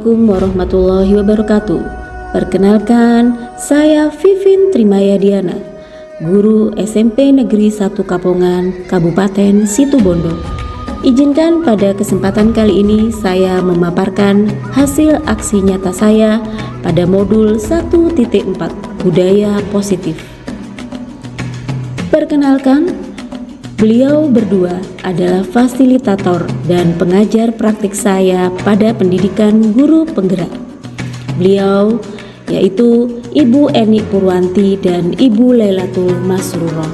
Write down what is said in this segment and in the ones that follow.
Assalamualaikum warahmatullahi wabarakatuh. Perkenalkan, saya Vivin Trimayadiana, guru SMP Negeri 1 Kapongan, Kabupaten Situbondo. Izinkan pada kesempatan kali ini saya memaparkan hasil aksi nyata saya pada modul 1.4 Budaya Positif. Perkenalkan, beliau berdua adalah fasilitator dan pengajar praktik saya pada pendidikan guru penggerak. Beliau yaitu Ibu Eni Purwanti dan Ibu Lailatul Masruroh.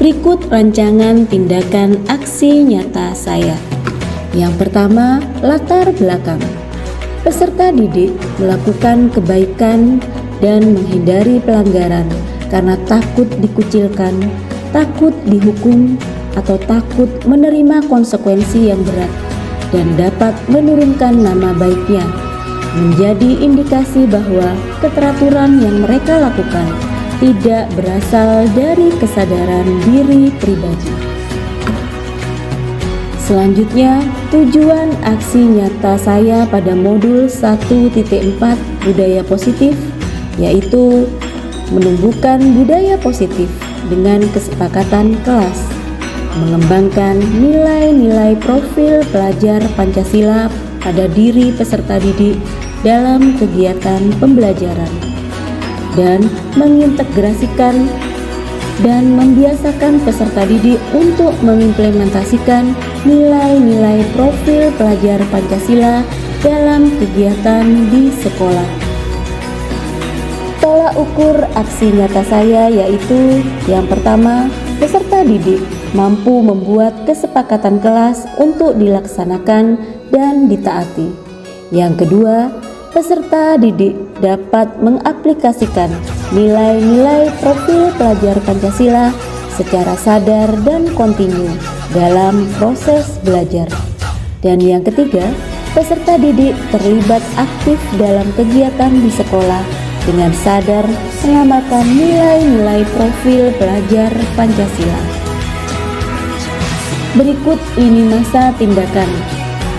Berikut rancangan tindakan aksi nyata saya. Yang pertama, latar belakang. Peserta didik melakukan kebaikan dan menghindari pelanggaran karena takut dikucilkan, takut dihukum, atau takut menerima konsekuensi yang berat dan dapat menurunkan nama baiknya, menjadi indikasi bahwa keteraturan yang mereka lakukan tidak berasal dari kesadaran diri pribadi. Selanjutnya, tujuan aksi nyata saya pada modul 1.4 Budaya Positif yaitu menumbuhkan budaya positif dengan kesepakatan kelas, mengembangkan nilai-nilai profil pelajar Pancasila pada diri peserta didik dalam kegiatan pembelajaran, dan mengintegrasikan dan membiasakan peserta didik untuk mengimplementasikan nilai-nilai profil pelajar Pancasila dalam kegiatan di sekolah. Tolak ukur aksi nyata saya yaitu yang pertama, peserta didik mampu membuat kesepakatan kelas untuk dilaksanakan dan ditaati. Yang kedua, peserta didik dapat mengaplikasikan nilai-nilai profil pelajar Pancasila secara sadar dan kontinu dalam proses belajar. Dan yang ketiga, peserta didik terlibat aktif dalam kegiatan di sekolah dengan sadar mengamalkan nilai-nilai profil pelajar Pancasila. Berikut lini masa tindakan.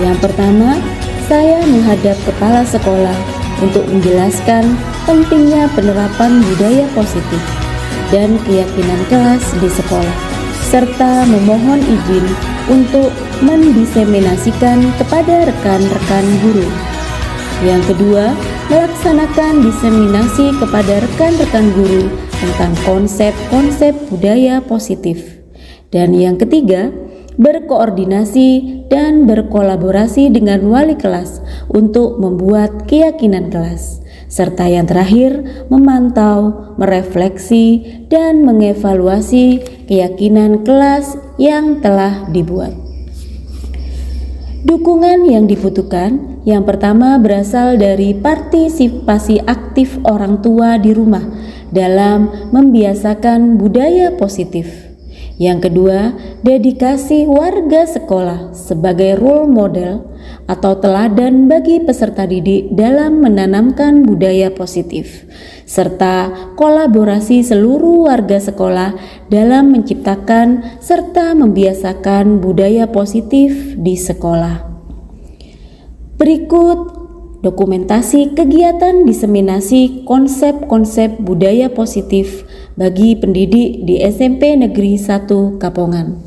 Yang pertama, saya menghadap kepala sekolah untuk menjelaskan pentingnya penerapan budaya positif dan keyakinan kelas di sekolah, serta memohon izin untuk mendiseminasikan kepada rekan-rekan guru. Yang kedua, melaksanakan diseminasi kepada rekan-rekan guru tentang konsep-konsep budaya positif. Dan yang ketiga, berkoordinasi dan berkolaborasi dengan wali kelas untuk membuat keyakinan kelas. Serta yang terakhir, memantau, merefleksi, dan mengevaluasi keyakinan kelas yang telah dibuat. Dukungan yang dibutuhkan yang pertama berasal dari partisipasi aktif orang tua di rumah dalam membiasakan budaya positif. Yang kedua, dedikasi warga sekolah sebagai role model atau teladan bagi peserta didik dalam menanamkan budaya positif, serta kolaborasi seluruh warga sekolah dalam menciptakan serta membiasakan budaya positif di sekolah. Berikut dokumentasi kegiatan diseminasi konsep-konsep budaya positif bagi pendidik di SMP Negeri 1 Kapongan.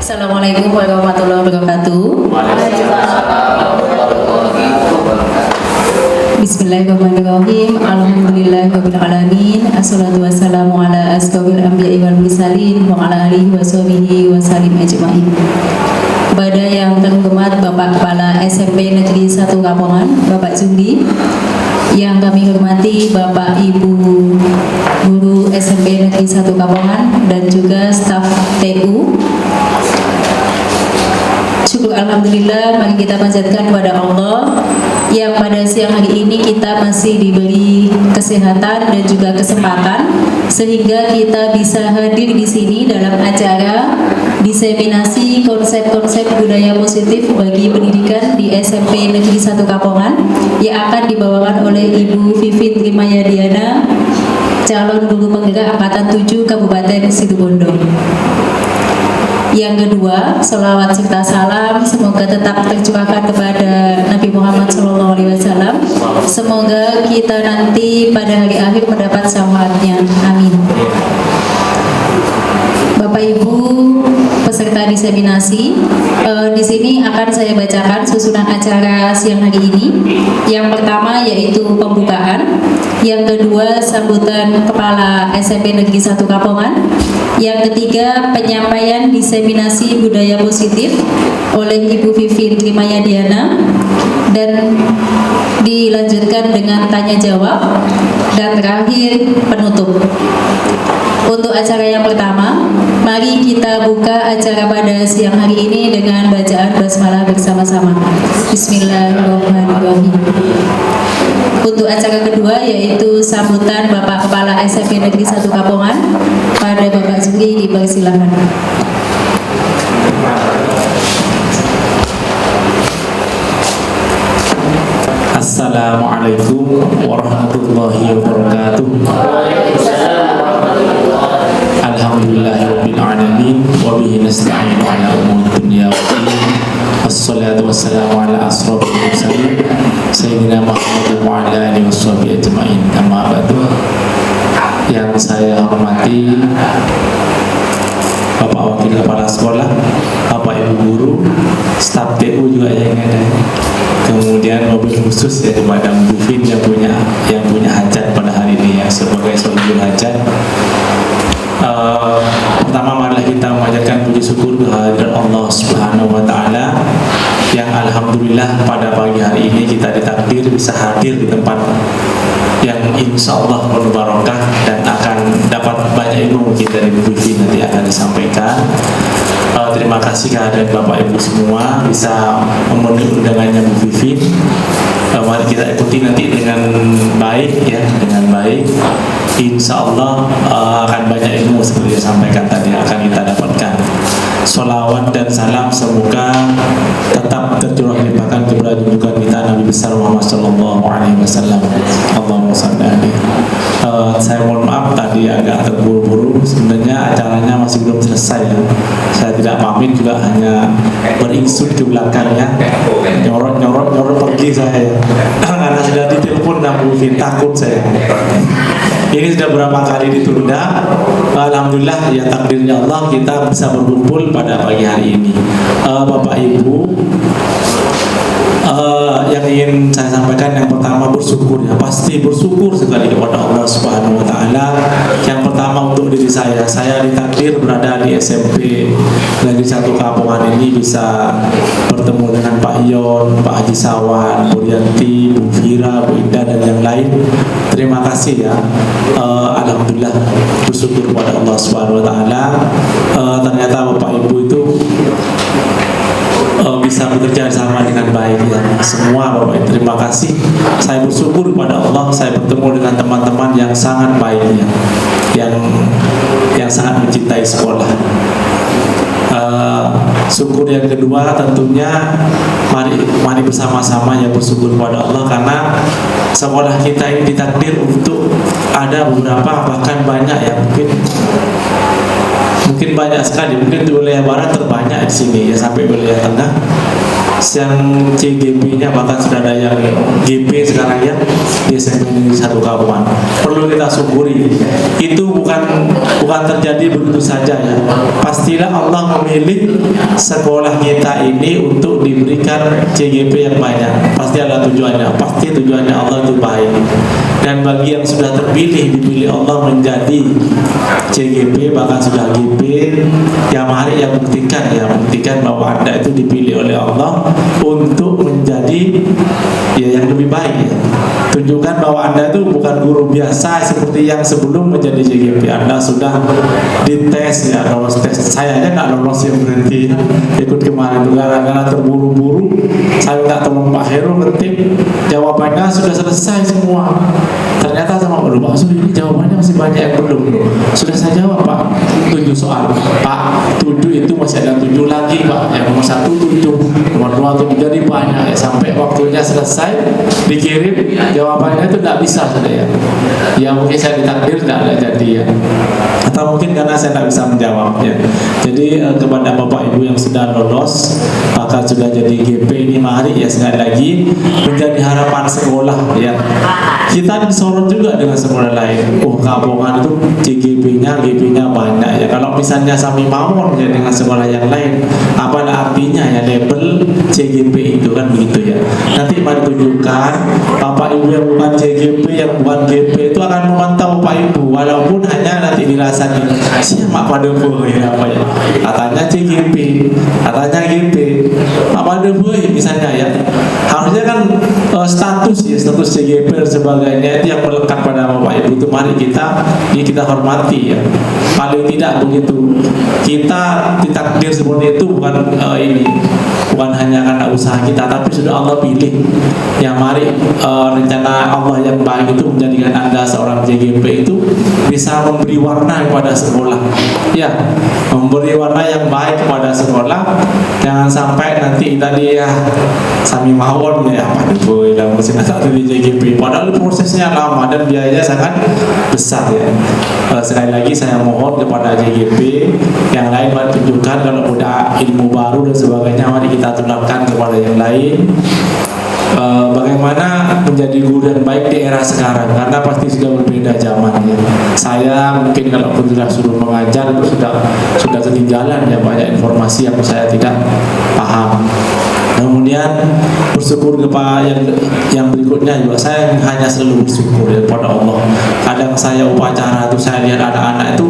Assalamualaikum warahmatullahi wabarakatuh. Bismillahirrahmanirrahim. Alhamdulillahirabbil alamin. Assalatu wassalamu ala asyrofil anbiya'i wal mursalin wa ala alihi washabihi wasallim ajmain. Kepada yang terhormat Bapak Kepala SMP Negeri 1 Kapongan, Bapak Jumli, yang kami hormati Bapak Ibu Guru SMP Negeri 1 Kapongan dan juga staf TU. Syukur alhamdulillah, mari kita panjatkan kepada Allah yang pada siang hari ini kita masih diberi kesehatan dan juga kesempatan sehingga kita bisa hadir di sini dalam acara diseminasi konsep-konsep budaya positif bagi pendidikan di SMP Negeri 1 Kapongan yang akan dibawakan oleh Ibu Vivin Trimayadiana, calon guru penggerak Angkatan 7 Kabupaten Situbondo. Yang kedua, sholawat serta salam semoga tetap tercurahkan kepada Nabi Muhammad SAW. Semoga kita nanti pada hari akhir mendapat syafaatnya. Amin. Bapak Ibu peserta diseminasi, di sini akan saya bacakan susunan acara siang hari ini. Yang pertama yaitu pembukaan, yang kedua sambutan Kepala SMP Negeri 1 Kapongan, yang ketiga penyampaian diseminasi budaya positif oleh Ibu Vivin Trimayadiana, dan dilanjutkan dengan tanya jawab, dan terakhir penutup. Untuk acara yang pertama, mari kita buka acara pada siang hari ini dengan bacaan basmalah bersama-sama. Bismillahirrahmanirrahim. Untuk acara kedua yaitu sambutan Bapak Kepala SMP Negeri 1 Kapongan, pada Bapak Zuri dipersilakan. Assalamualaikum warahmatullahi wabarakatuh. Alhamdulillahirabbil alamin wa bihi nasta'inu ala umuri dunya waddin. Wassalatu wassalamu ala asrofil mursalin sayyidina Muhammad wa ala alihi washabihi ajmain. Amma ba'du. Yang saya hormati Bapak Wakil Kepala Sekolah, Bapak Ibu Guru, staf TU juga yang ada. Kemudian mobil khusus ya Madam Bufin yang punya hajat pada hari ini ya, sebagai sohibul hajat. Pertama marilah kita memanjatkan puji syukur kehadirat Allah Subhanahu wa taala yang alhamdulillah pada pagi hari ini kita ditakdir bisa hadir di tempat yang insya Allah penuh barokah dan akan dapat banyak ilmu kita dari Bu Vivi nanti akan disampaikan. Terima kasih kehadirat Bapak Ibu semua bisa memenuhi undangannya Bu Vivi. Mari kita ikuti nanti dengan baik ya, dengan baik. Insya Allah akan banyak ilmu seperti yang sampaikan tadi akan kita dapatkan. Sholawat dan salam semoga tetap tercurah limpahkan kepada junjungan kita Nabi besar Muhammad Sallallahu Alaihi Wasallam. Allahumma shalli alaihi. Saya mohon maaf tadi agak terburu-buru. Sebenarnya acaranya masih belum selesai ya. Saya tidak pamit juga, hanya beringsut ke belakang ya. Nyorot pergi saya. Karena sudah ditelepon dan takut saya. Ini sudah berapa kali ditunda. Alhamdulillah ya takdirnya Allah kita bisa berkumpul pada pagi hari ini. Bapak Ibu, yang ingin saya sampaikan yang pertama bersyukur ya, pasti bersyukur sekali kepada Allah Subhanahu wa taala. Yang pertama untuk diri saya ditakdir berada di SMP Negeri 1 Kapongan ini bisa bertemu dengan Pak Ion, Pak Haji Sawan, Bu Yanti, Bu Fira, Bu Indah dan yang lain. Terima kasih ya. Alhamdulillah bersyukur kepada Allah Subhanahu wa taala. Ternyata Bapak Ibu itu bisa bekerja sama dengan baik ya. Semua Bapak Ibu terima kasih. Saya bersyukur kepada Allah saya bertemu dengan teman-teman yang sangat baik ya, yang sangat mencintai sekolah. Syukur yang kedua tentunya mari bersama-sama ya bersyukur kepada Allah karena sekolah kita ini ditakdir untuk ada beberapa bahkan banyak ya, mungkin banyak sekali, mungkin di wilayah barat terbanyak di sini ya sampai wilayah tengah. Yang CGP-nya bahkan sudah ada yang GP sekarang ya di SMP Negeri 1 Kapongan. Perlu kita syukuri. Itu bukan terjadi begitu saja ya. Pastilah Allah memilih sekolah kita ini untuk diberikan CGP yang banyak. Pasti ada tujuannya. Pasti tujuannya Allah itu baik. Dan bagi yang sudah dipilih Allah menjadi CGP bahkan sudah GP, yang mari yang buktikan bahwa Anda itu dipilih oleh Allah untuk menjadi ya yang lebih baik ya. Tunjukkan bahwa Anda itu bukan guru biasa seperti yang sebelum menjadi CGP. Anda sudah dites ya, lolos tes. Saya aja nggak lolos yang berhenti ikut kemarin itu karena terburu-buru. Saya minta tolong Pak Heru ngetik, jawabannya sudah selesai semua. Ternyata sama Pak Suri ini jawabannya masih banyak yang belum. Sudah saya jawab Pak 7 soal, Pak 7 itu masih ada lagi Pak, yang nomor 1 itu, nomor 2 atau 3 jadi banyak ya, sampai waktunya selesai dikirim jawabannya itu tidak bisa sudah ya. Ya mungkin saya ditakdir tidak ada jadi ya, atau mungkin karena saya tidak bisa menjawab ya. Jadi kepada Bapak Ibu yang sudah lolos, bahkan sudah jadi GP ini, mari ya sekali lagi menjadi harapan sekolah ya. Kita disorot juga dengan sekolah lain. Oh, Kabongan itu CGP-nya, GP-nya banyak ya. Kalau misalnya Sami Mawon ya dengan sekolah yang lain, apa artinya ya label CGP itu kan begitu ya. Nanti mari tunjukkan Bapak Ibu yang bukan CGP, yang bukan GP itu akan memantau Bapak Ibu, walaupun hanya nanti dirasani siapa pada ya apa ya, katanya CGP, katanya GP, apa ada misalnya ya. Harusnya kan status CGP dan sebagainya itu yang melekat pada Bapak Ibu itu mari kita hormati ya. Paling tidak begitu kita ditakdir seperti itu bukan bukan hanya karena usaha kita, tapi sudah Allah pilih. Yang mari rencana Allah yang baik itu menjadikan Anda seorang CGP itu bisa memberi warna kepada sekolah ya, memberi warna yang baik kepada sekolah. Jangan sampai nanti tadi ya Sami Mawon ya apa itu yang mesti satu di CGP, padahal prosesnya lama dan biayanya sangat besar ya. Sekali lagi saya mohon kepada CGP yang lain, mari tunjukkan kalau udah ilmu baru dan sebagainya, mari kita tularkan kepada yang lain. Bagaimana menjadi guru dan baik di era sekarang, karena pasti sudah berbeda zamannya. Saya mungkin kalau pun sudah suruh mengajar itu sudah ketinggalan ya, banyak informasi yang saya tidak paham. Kemudian bersyukur kepada yang berikutnya juga, saya hanya selalu bersyukur ya kepada Allah. Kadang saya upacara itu saya lihat anak-anak itu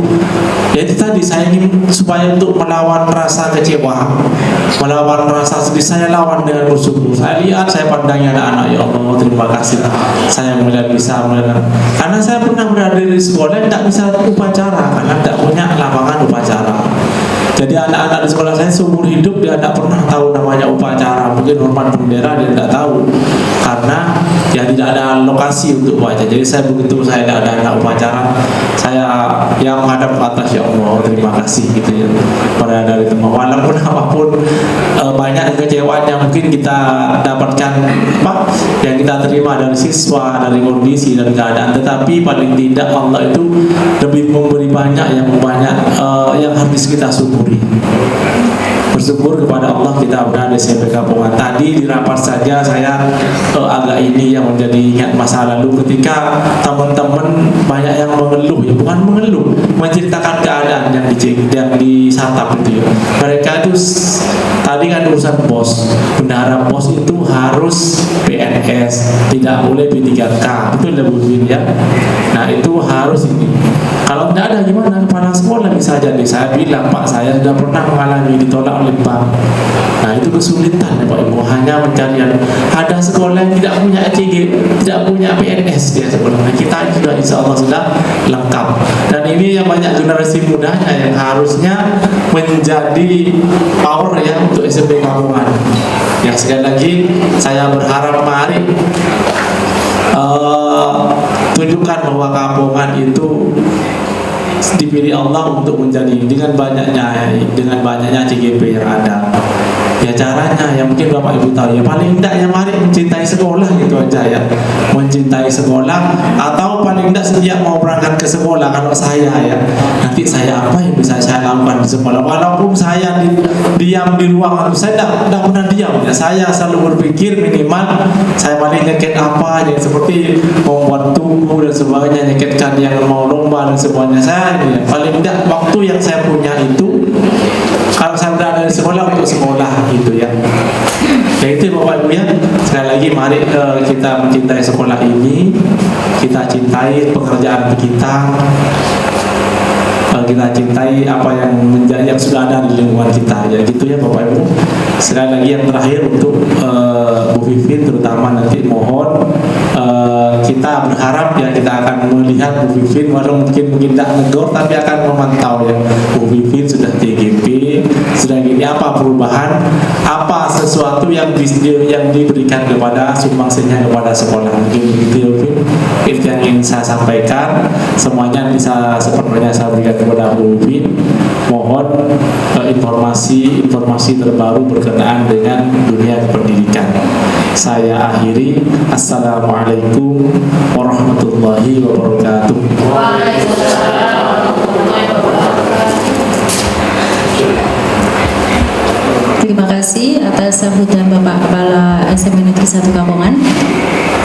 ya itu tadi, saya ingin supaya untuk melawan rasa kecewa, melawan rasa sedih, saya lawan dengan bersyukur. Saya lihat, saya pandangi anak-anak, ya Allah terima kasih saya mulai bisa karena saya pernah berada di sekolah tidak bisa upacara karena tidak punya lapangan upacara. Jadi anak-anak di sekolah saya seumur hidup dia tidak pernah tahu namanya upacara. Mungkin hormat bendera dia tidak tahu karena ya tidak ada lokasi untuk upacara. Jadi saya begitu saya tidak ada anak upacara, saya yang menghadap ke atas, ya Allah terima kasih gitu ya. Pada dari teman, walaupun apapun banyak kecewaan yang mungkin kita dapatkan yang kita terima dari siswa, dari kondisi dan keadaan, tetapi paling tidak Allah itu lebih memberi banyak yang harus kita syukuri. Bersyukur kepada Allah kita berada di SMP Kabongan. Tadi di rapat saja saya agak ini yang menjadi ingat masa lalu ketika teman-teman banyak yang mengeluh ya, bukan mengeluh, menceritakan keadaan yang disatap itu ya. Mereka itu tadi kan urusan pos, bendahara pos itu harus PNS, tidak boleh P3K, betul lebih ya. Nah itu harus ini. Kalau tidak ada gimana, kepala sekolah bisa jadi. Saya bilang, Pak, saya sudah pernah mengalami ditolak oleh bank. Nah itu kesulitan ya Pak Ibu, hanya mencari ada sekolah yang tidak punya ECG, tidak punya PNS dia sebenarnya. Kita sudah insya Allah sudah lengkap. Dan ini yang banyak generasi mudanya yang harusnya menjadi power ya untuk SMP Kabongan. Yang sekali lagi saya berharap mari tunjukkan bahwa Kabongan itu dipilih Allah untuk menjadi dengan banyaknya CGP yang ada. Ya caranya, ya mungkin Bapak Ibu tahu ya, paling tidak ya mari mencintai sekolah gitu aja ya, mencintai sekolah, atau paling tidak setiap mau berangkat ke sekolah, kalau saya ya nanti saya apa yang bisa saya lakukan di sekolah, walaupun saya diam di ruangan, saya tidak pernah diam ya, saya selalu berpikir minimal saya paling nyeket apa yang seperti membuat tugu dan sebagainya, nyeketkan yang mau lomba dan semuanya. Saya ya, paling tidak waktu yang saya punya itu kalau saya berada di sekolah untuk sekolah gitu ya. Ya itu Bapak Ibu ya. Sekali lagi mari kita mencintai sekolah ini, kita cintai pekerjaan kita, kita cintai apa yang sudah ada di lingkungan kita ya gitu ya Bapak Ibu. Sekali lagi yang terakhir untuk Bu Vivin terutama nanti mohon kita berharap ya kita akan melihat Bu Vivin, walau mungkin tidak negor tapi akan memantau ya. Bu Vivin sudah TGP, sudah gini apa perubahan, apa sesuatu yang diberikan kepada sumbangsihnya kepada sekolah. Mungkin begitu itu yang ingin saya sampaikan. Semuanya bisa sepenuhnya saya berikan kepada Bu Upin. Mohon informasi terbaru berkenaan dengan dunia pendidikan. Saya akhiri. Assalamualaikum warahmatullahi wabarakatuh. Terima kasih atas sambutan Bapak Kepala SMP Negeri 1 Kampungan.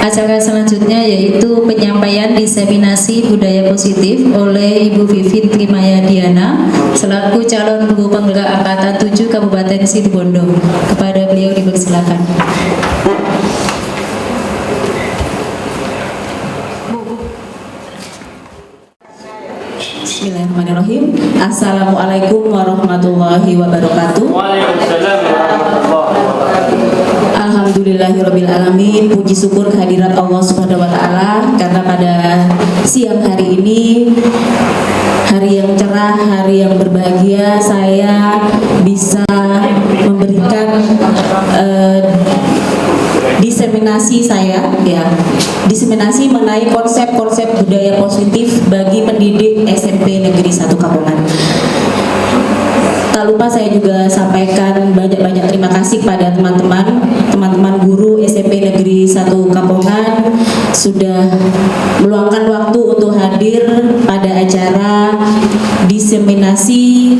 Acara selanjutnya yaitu penyampaian diseminasi budaya positif oleh Ibu Vivin Trimaya Diana selaku calon guru penggerak angkatan 7 Kabupaten Situbondo. Kepada beliau dipersilakan. Bismillahirrahmanirrahim. Assalamualaikum warahmatullahi wabarakatuh. Waalaikumsalam warahmatullahi wabarakatuh. Alhamdulillahirabbil alamin. Puji syukur kehadirat Allah Subhanahu wa taala karena pada siang hari ini, hari yang cerah, hari yang berbahagia, saya bisa memberikan diseminasi diseminasi mengenai konsep-konsep budaya positif bagi pendidik SMP Negeri 1 Kampungan. Tak lupa saya juga sampaikan banyak-banyak terima kasih pada teman-teman guru SMP Negeri 1 Kampungan sudah meluangkan waktu untuk hadir pada acara diseminasi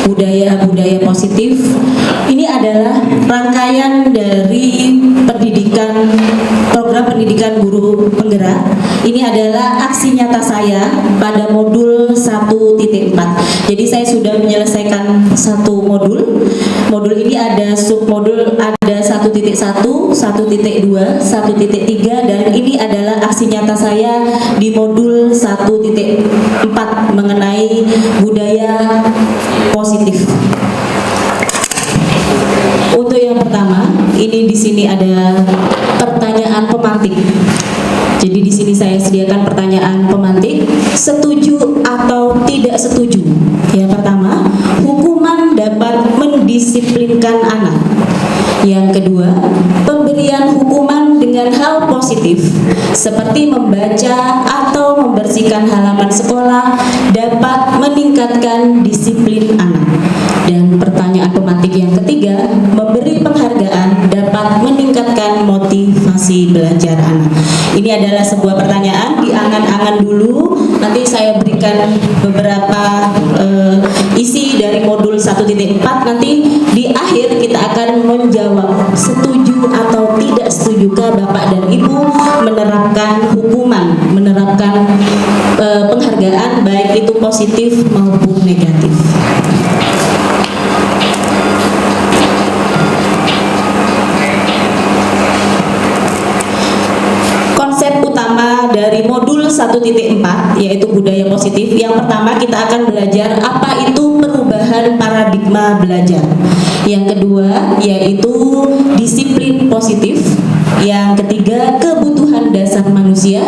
budaya-budaya positif. Ini adalah rangkaian dari program pendidikan guru penggerak. Ini adalah aksi nyata saya pada modul 1.4. Jadi saya sudah menyelesaikan satu modul. Modul ini ada submodul, ada 1.1, 1.2, 1.3, dan ini adalah aksi nyata saya di modul 1.4 mengenai budaya positif. Untuk yang pertama, ini di sini ada pertanyaan pemantik. Jadi di sini saya sediakan pertanyaan pemantik, setuju atau tidak setuju. Yang pertama, hukuman dapat mendisiplinkan anak. Yang kedua, pemberian hukuman dengan hal positif seperti membaca atau membersihkan halaman sekolah dapat meningkatkan disiplin anak. Dan pertanyaan pemantik yang ketiga, memberi penghargaan dapat meningkatkan motivasi belajar anak. Ini adalah sebuah pertanyaan, diangan-angan dulu. Nanti saya berikan beberapa isi dari modul 1.4. Nanti di akhir kita akan menjawab setuju atau tidak setujukah Bapak dan Ibu menerapkan hukuman, menerapkan penghargaan baik itu positif maupun negatif. Dari modul 1.4 yaitu budaya positif, yang pertama kita akan belajar apa itu perubahan paradigma belajar. Yang kedua yaitu disiplin positif. Yang ketiga kebutuhan dasar manusia.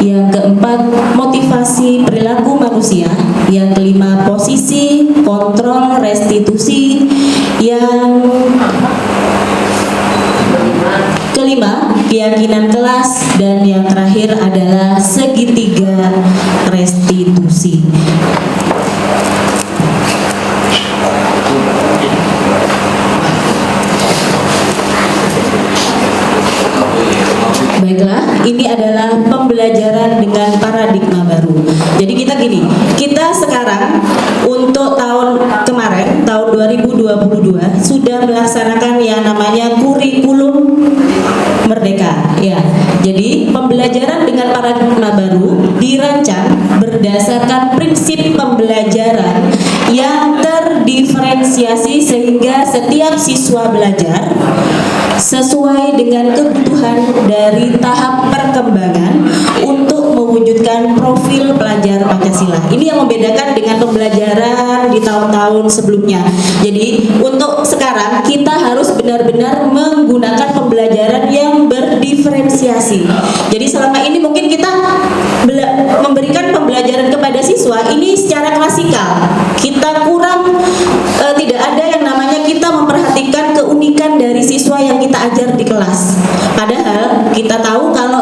Yang keempat motivasi perilaku manusia. Yang kelima posisi, kontrol, restitusi. Yang kelima, keyakinan kelas, dan yang terakhir adalah segitiga restitusi. Baiklah, ini adalah pembelajaran dengan paradigma baru. Jadi kita sekarang untuk tahun kemarin, tahun 2022 sudah melaksanakan yang namanya kurikulum Merdeka. Ya, jadi pembelajaran dengan paradigma baru dirancang berdasarkan prinsip pembelajaran yang terdiferensiasi sehingga setiap siswa belajar sesuai dengan kebutuhan dari tahap perkembangan untuk mewujudkan profil pelajar Pancasila. Ini yang membedakan dengan pembelajaran di tahun-tahun sebelumnya. Jadi untuk sekarang kita harus benar-benar menggunakan pembelajaran yang berdiferensiasi. Jadi selama ini mungkin kita memberikan pembelajaran kepada siswa ini secara klasikal. Kita kurang tidak ada yang namanya kelas. Padahal kita tahu kalau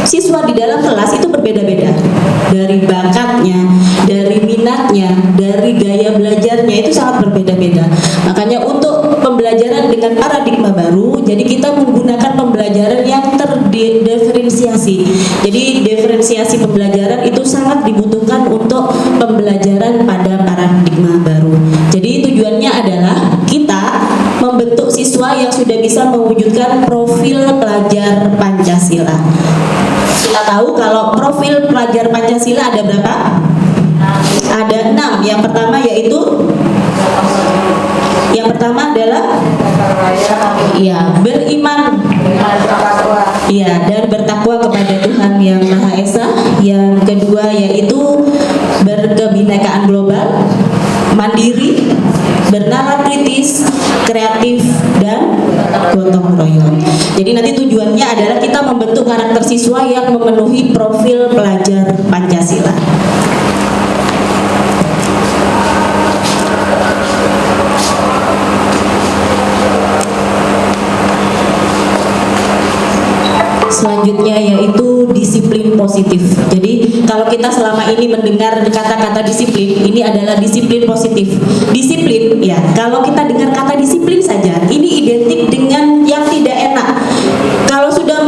siswa di dalam kelas itu berbeda-beda, dari bakatnya, dari minatnya, dari gaya belajarnya itu sangat berbeda-beda. Makanya untuk pembelajaran dengan paradigma baru, jadi kita menggunakan pembelajaran yang terdiferensiasi. Jadi diferensiasi pembelajaran itu sangat dibutuhkan untuk pembelajaran pada paradigma baru. Jadi tujuannya adalah kita membentuk siswa yang sudah bisa mewujudkan profil pelajar Pancasila. Kita tahu kalau profil pelajar Pancasila ada berapa? Ada 6. Yang pertama adalah beriman, dan bertakwa kepada Tuhan Yang Maha Esa. Yang kedua yaitu berkebinekaan global, mandiri, bernalar kritis, kreatif, dan gotong royong. Jadi nanti tujuannya adalah kita membentuk karakter siswa yang memenuhi profil pelajar Pancasila. Selanjutnya yaitu disiplin positif. Jadi kalau kita selama ini mendengar kata-kata disiplin, ini adalah disiplin positif. Disiplin, ya, kalau kita dengar kata disiplin saja, ini identik dengan yang tidak enak. Kalau sudah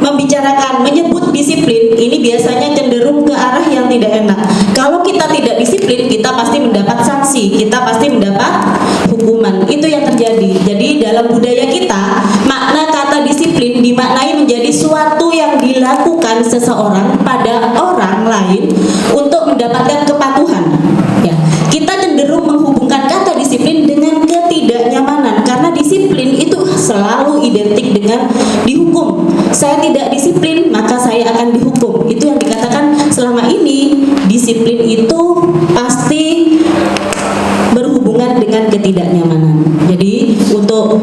membicarakan, menyebut disiplin, ini biasanya cenderung ke arah yang tidak enak. Kalau kita tidak disiplin, kita pasti mendapat sanksi, kita pasti mendapat hukuman. Itu yang terjadi. Jadi dalam budaya kita, makna kata disiplin dimaknai menjadi suatu yang dilakukan seseorang pada orang lain untuk mendapatkan kepatuhan. Ya, kita cenderung menghubungkan kata disiplin dengan ketidaknyamanan karena disiplin itu selalu identik dengan dihukum. Saya tidak disiplin, maka saya akan dihukum. Itu yang dikatakan selama ini. Disiplin itu pasti berhubungan dengan ketidaknyamanan. Jadi untuk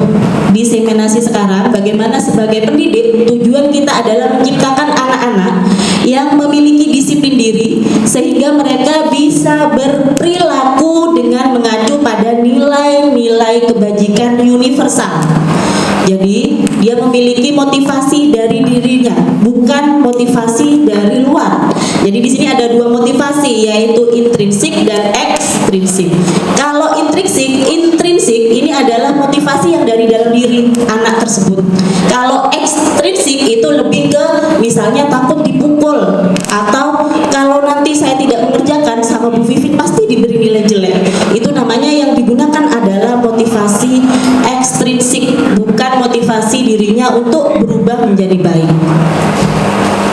diseminasi sekarang, bagaimana sebagai pendidik, tujuan kita adalah menciptakan anak-anak yang memiliki disiplin diri sehingga mereka bisa berperilaku dengan mengacu pada nilai-nilai kebajikan universal. Jadi dia memiliki motivasi dari dirinya, bukan motivasi dari luar. Jadi di sini ada dua motivasi, yaitu intrinsik dan ekstrinsik. Kalau intrinsik ini adalah motivasi yang dari dalam diri anak tersebut. Kalau ekstrinsik itu lebih ke misalnya takut dipukul, atau kalau nanti saya tidak mengerjakan sama Bu Vivin pasti diberi nilai jelek. Itu namanya yang digunakan adalah motivasi ekstrinsik, bukan motivasi dirinya untuk berubah menjadi baik.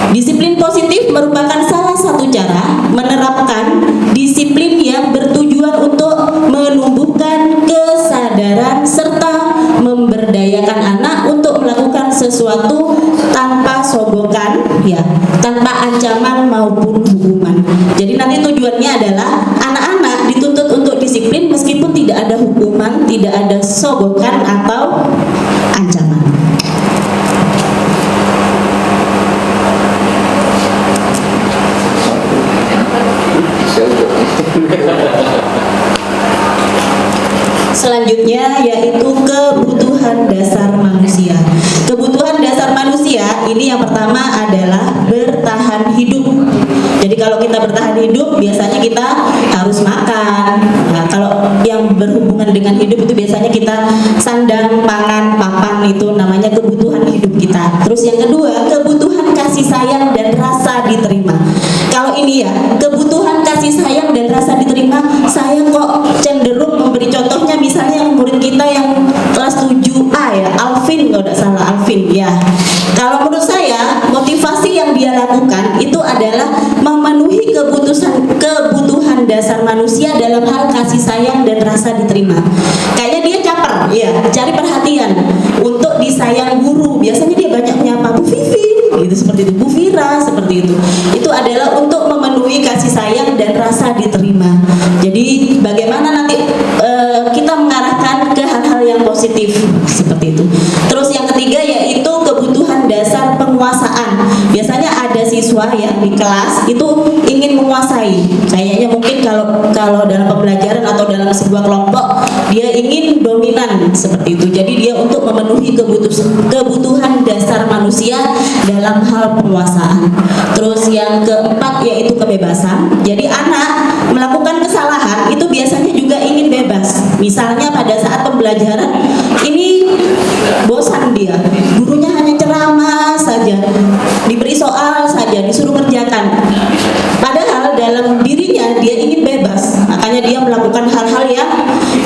Disiplin positif merupakan salah satu cara menerapkan disiplin yang bertujuan untuk menumbuhkan kesadaran serta memberdayakan anak untuk melakukan sesuatu tanpa sogokan, ya, tanpa ancaman maupun hukuman. Jadi nanti tujuannya adalah anak-anak dituntut untuk disiplin meskipun tidak ada hukuman, tidak ada sogokan atau ancaman. Selanjutnya yaitu kebutuhan dasar manusia. Kebutuhan dasar manusia ini yang pertama adalah bertahan hidup. Jadi kalau kita bertahan hidup biasanya kita harus makan. Nah, kalau yang berhubungan dengan hidup itu biasanya kita sandang, pangan, papan, itu namanya kebutuhan hidup kita. Terus yang kedua, kebutuhan kasih sayang dan rasa diterima. Kalau ini ya, kebutuhan kasih sayang dan rasa diterima, saya kok cenderung memberi contohnya misalnya murid kita yang kelas 7A ya, Alvin, kalau tidak salah Alvin ya. Kalau menurut saya motivasi yang dia lakukan itu adalah memenuhi kebutuhan dasar manusia dalam hal kasih sayang dan rasa diterima. Kayaknya dia caper ya, cari perhatian untuk disayang guru. Biasanya dia banyak menyapa Bu Vivi gitu, seperti itu, Bu Vira, seperti itu. Itu adalah untuk memenuhi kasih sayang dan rasa diterima. Jadi bagaimana nanti kita mengarahkan ke hal-hal yang positif seperti itu. Terus yang ketiga yaitu kebutuhan dasar penguasaan. Biasanya ada siswa ya di kelas itu ingin menguasai. Kayaknya mungkin kalau dalam pembelajaran atau dalam sebuah kelompok dia ingin dominan seperti itu. Jadi dia untuk memenuhi kebutuhan dasar manusia dalam hal penguasaan. Terus yang keempat yaitu kebebasan. Jadi anak melakukan kesalahan itu biasanya juga ingin bebas. Misalnya pada saat pembelajaran ini bosan dia, gurunya hanya ceramah saja, diberi soal saja, disuruh kerjakan. Padahal dalam dirinya dia ingin bebas, makanya dia melakukan hal-hal yang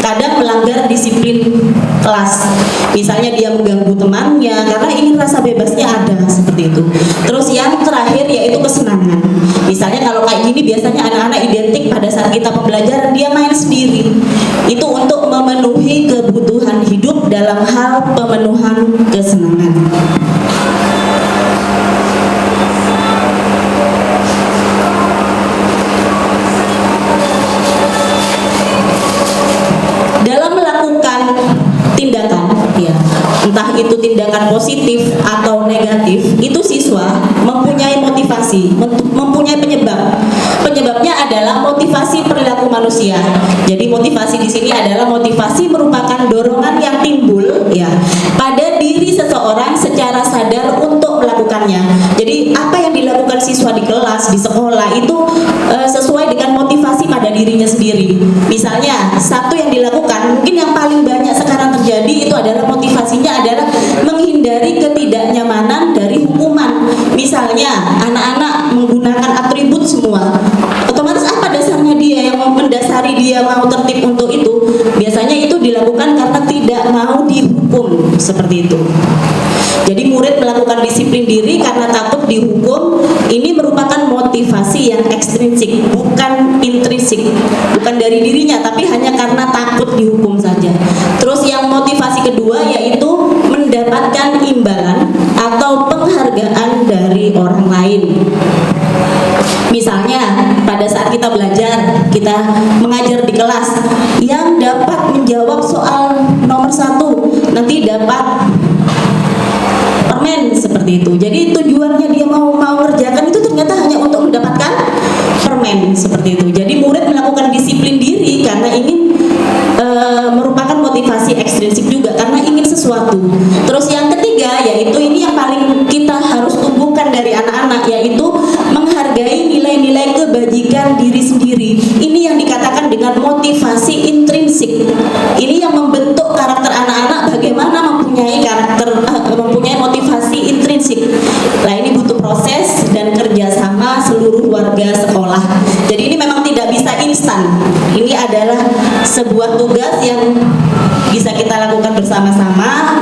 kadang melanggar disiplin kelas. Misalnya dia mengganggu temannya karena ingin rasa bebasnya ada, seperti itu. Terus yang terakhir yaitu kesenangan. Misalnya kalau kayak gini biasanya anak-anak identik pada saat kita pembelajaran dia main sendiri. Itu untuk memenuhi kebutuhan hidup dalam hal pemenuhan kesenangan. Dalam melakukan tindakan, ya, entah itu tindakan positif atau negatif, itu siswa mempunyai motivasi, mempunyai penyebab. Penyebabnya adalah motivasi perilaku manusia. Jadi motivasi di sini adalah motivasi merupakan dorongan yang timbul, ya, pada diri seseorang secara sadar untuk melakukannya. Jadi apa yang dilakukan siswa di kelas, di sekolah itu sesuai dengan motivasi pada dirinya sendiri. Misalnya satu yang dilakukan, mungkin yang paling banyak sekarang terjadi itu adalah motivasinya adalah menghindari ketidaknyamanan dari hukuman. Misalnya anak-anak menggunakan atribut semua, otomatis apa dasarnya dia yang mendasari dia mau tertib untuk itu? Biasanya itu dilakukan karena tidak mau dihukum, seperti itu. Jadi murid melakukan disiplin diri karena takut dihukum. Ini merupakan motivasi yang ekstrinsik, bukan intrinsik, bukan dari dirinya, tapi hanya karena takut dihukum saja. Terus yang motivasi kedua yaitu mendapatkan imbalan atau penghargaan dari orang lain. Misalnya pada saat kita belajar, kita mengajar di kelas, yang dapat menjawab soal nomor 1 nanti dapat permen, seperti itu. Jadi tujuannya dia mau ngerjakan itu ternyata hanya untuk mendapatkan permen, seperti itu. Jadi murid melakukan disiplin diri karena ingin merupakan motivasi ekstrinsik juga, karena ingin sesuatu. Terus yang ketiga yaitu ini yang paling kita harus tumbuhkan dari anak-anak, yaitu menghargai nilai-nilai kebajikan diri sendiri. Ini yang dikatakan dengan motivasi intrinsik. Ini yang membentuk karakter anak-anak, bagaimana mempunyai motivasi intrinsik. Nah, ini butuh proses dan kerjasama seluruh warga sekolah. Jadi ini memang tidak bisa instan. Ini adalah sebuah tugas yang bisa kita lakukan bersama-sama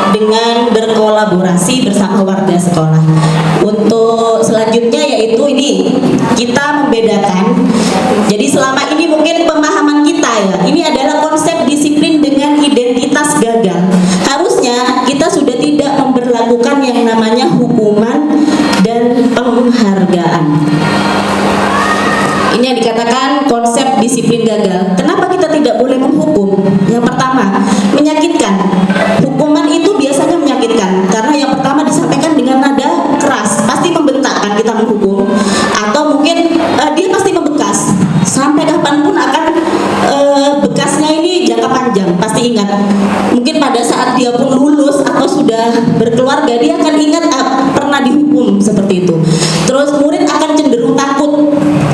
dengan berkolaborasi bersama warga sekolah. Untuk selanjutnya yaitu ini, kita membedakan. Jadi selama ini mungkin pemahaman kita ya, ini adalah konsep disiplin dengan identitas gagal. Harusnya kita sudah tidak memberlakukan yang namanya hukuman dan penghargaan. Ini yang dikatakan konsep disiplin gagal. Kenapa kita tidak boleh menghukum? Yang pertama, menyakitkan. Hukuman itu biasanya menyakitkan karena yang pertama disampaikan dengan nada keras, pasti membentak kan kita menghukum. Atau mungkin dia pasti membekas. Sampai kapanpun akan bekasnya ini jangka panjang, pasti ingat. Mungkin pada saat dia pun lulus atau sudah berkeluarga, dia akan ingat pernah dihukum, seperti itu. Terus murid akan cenderung takut.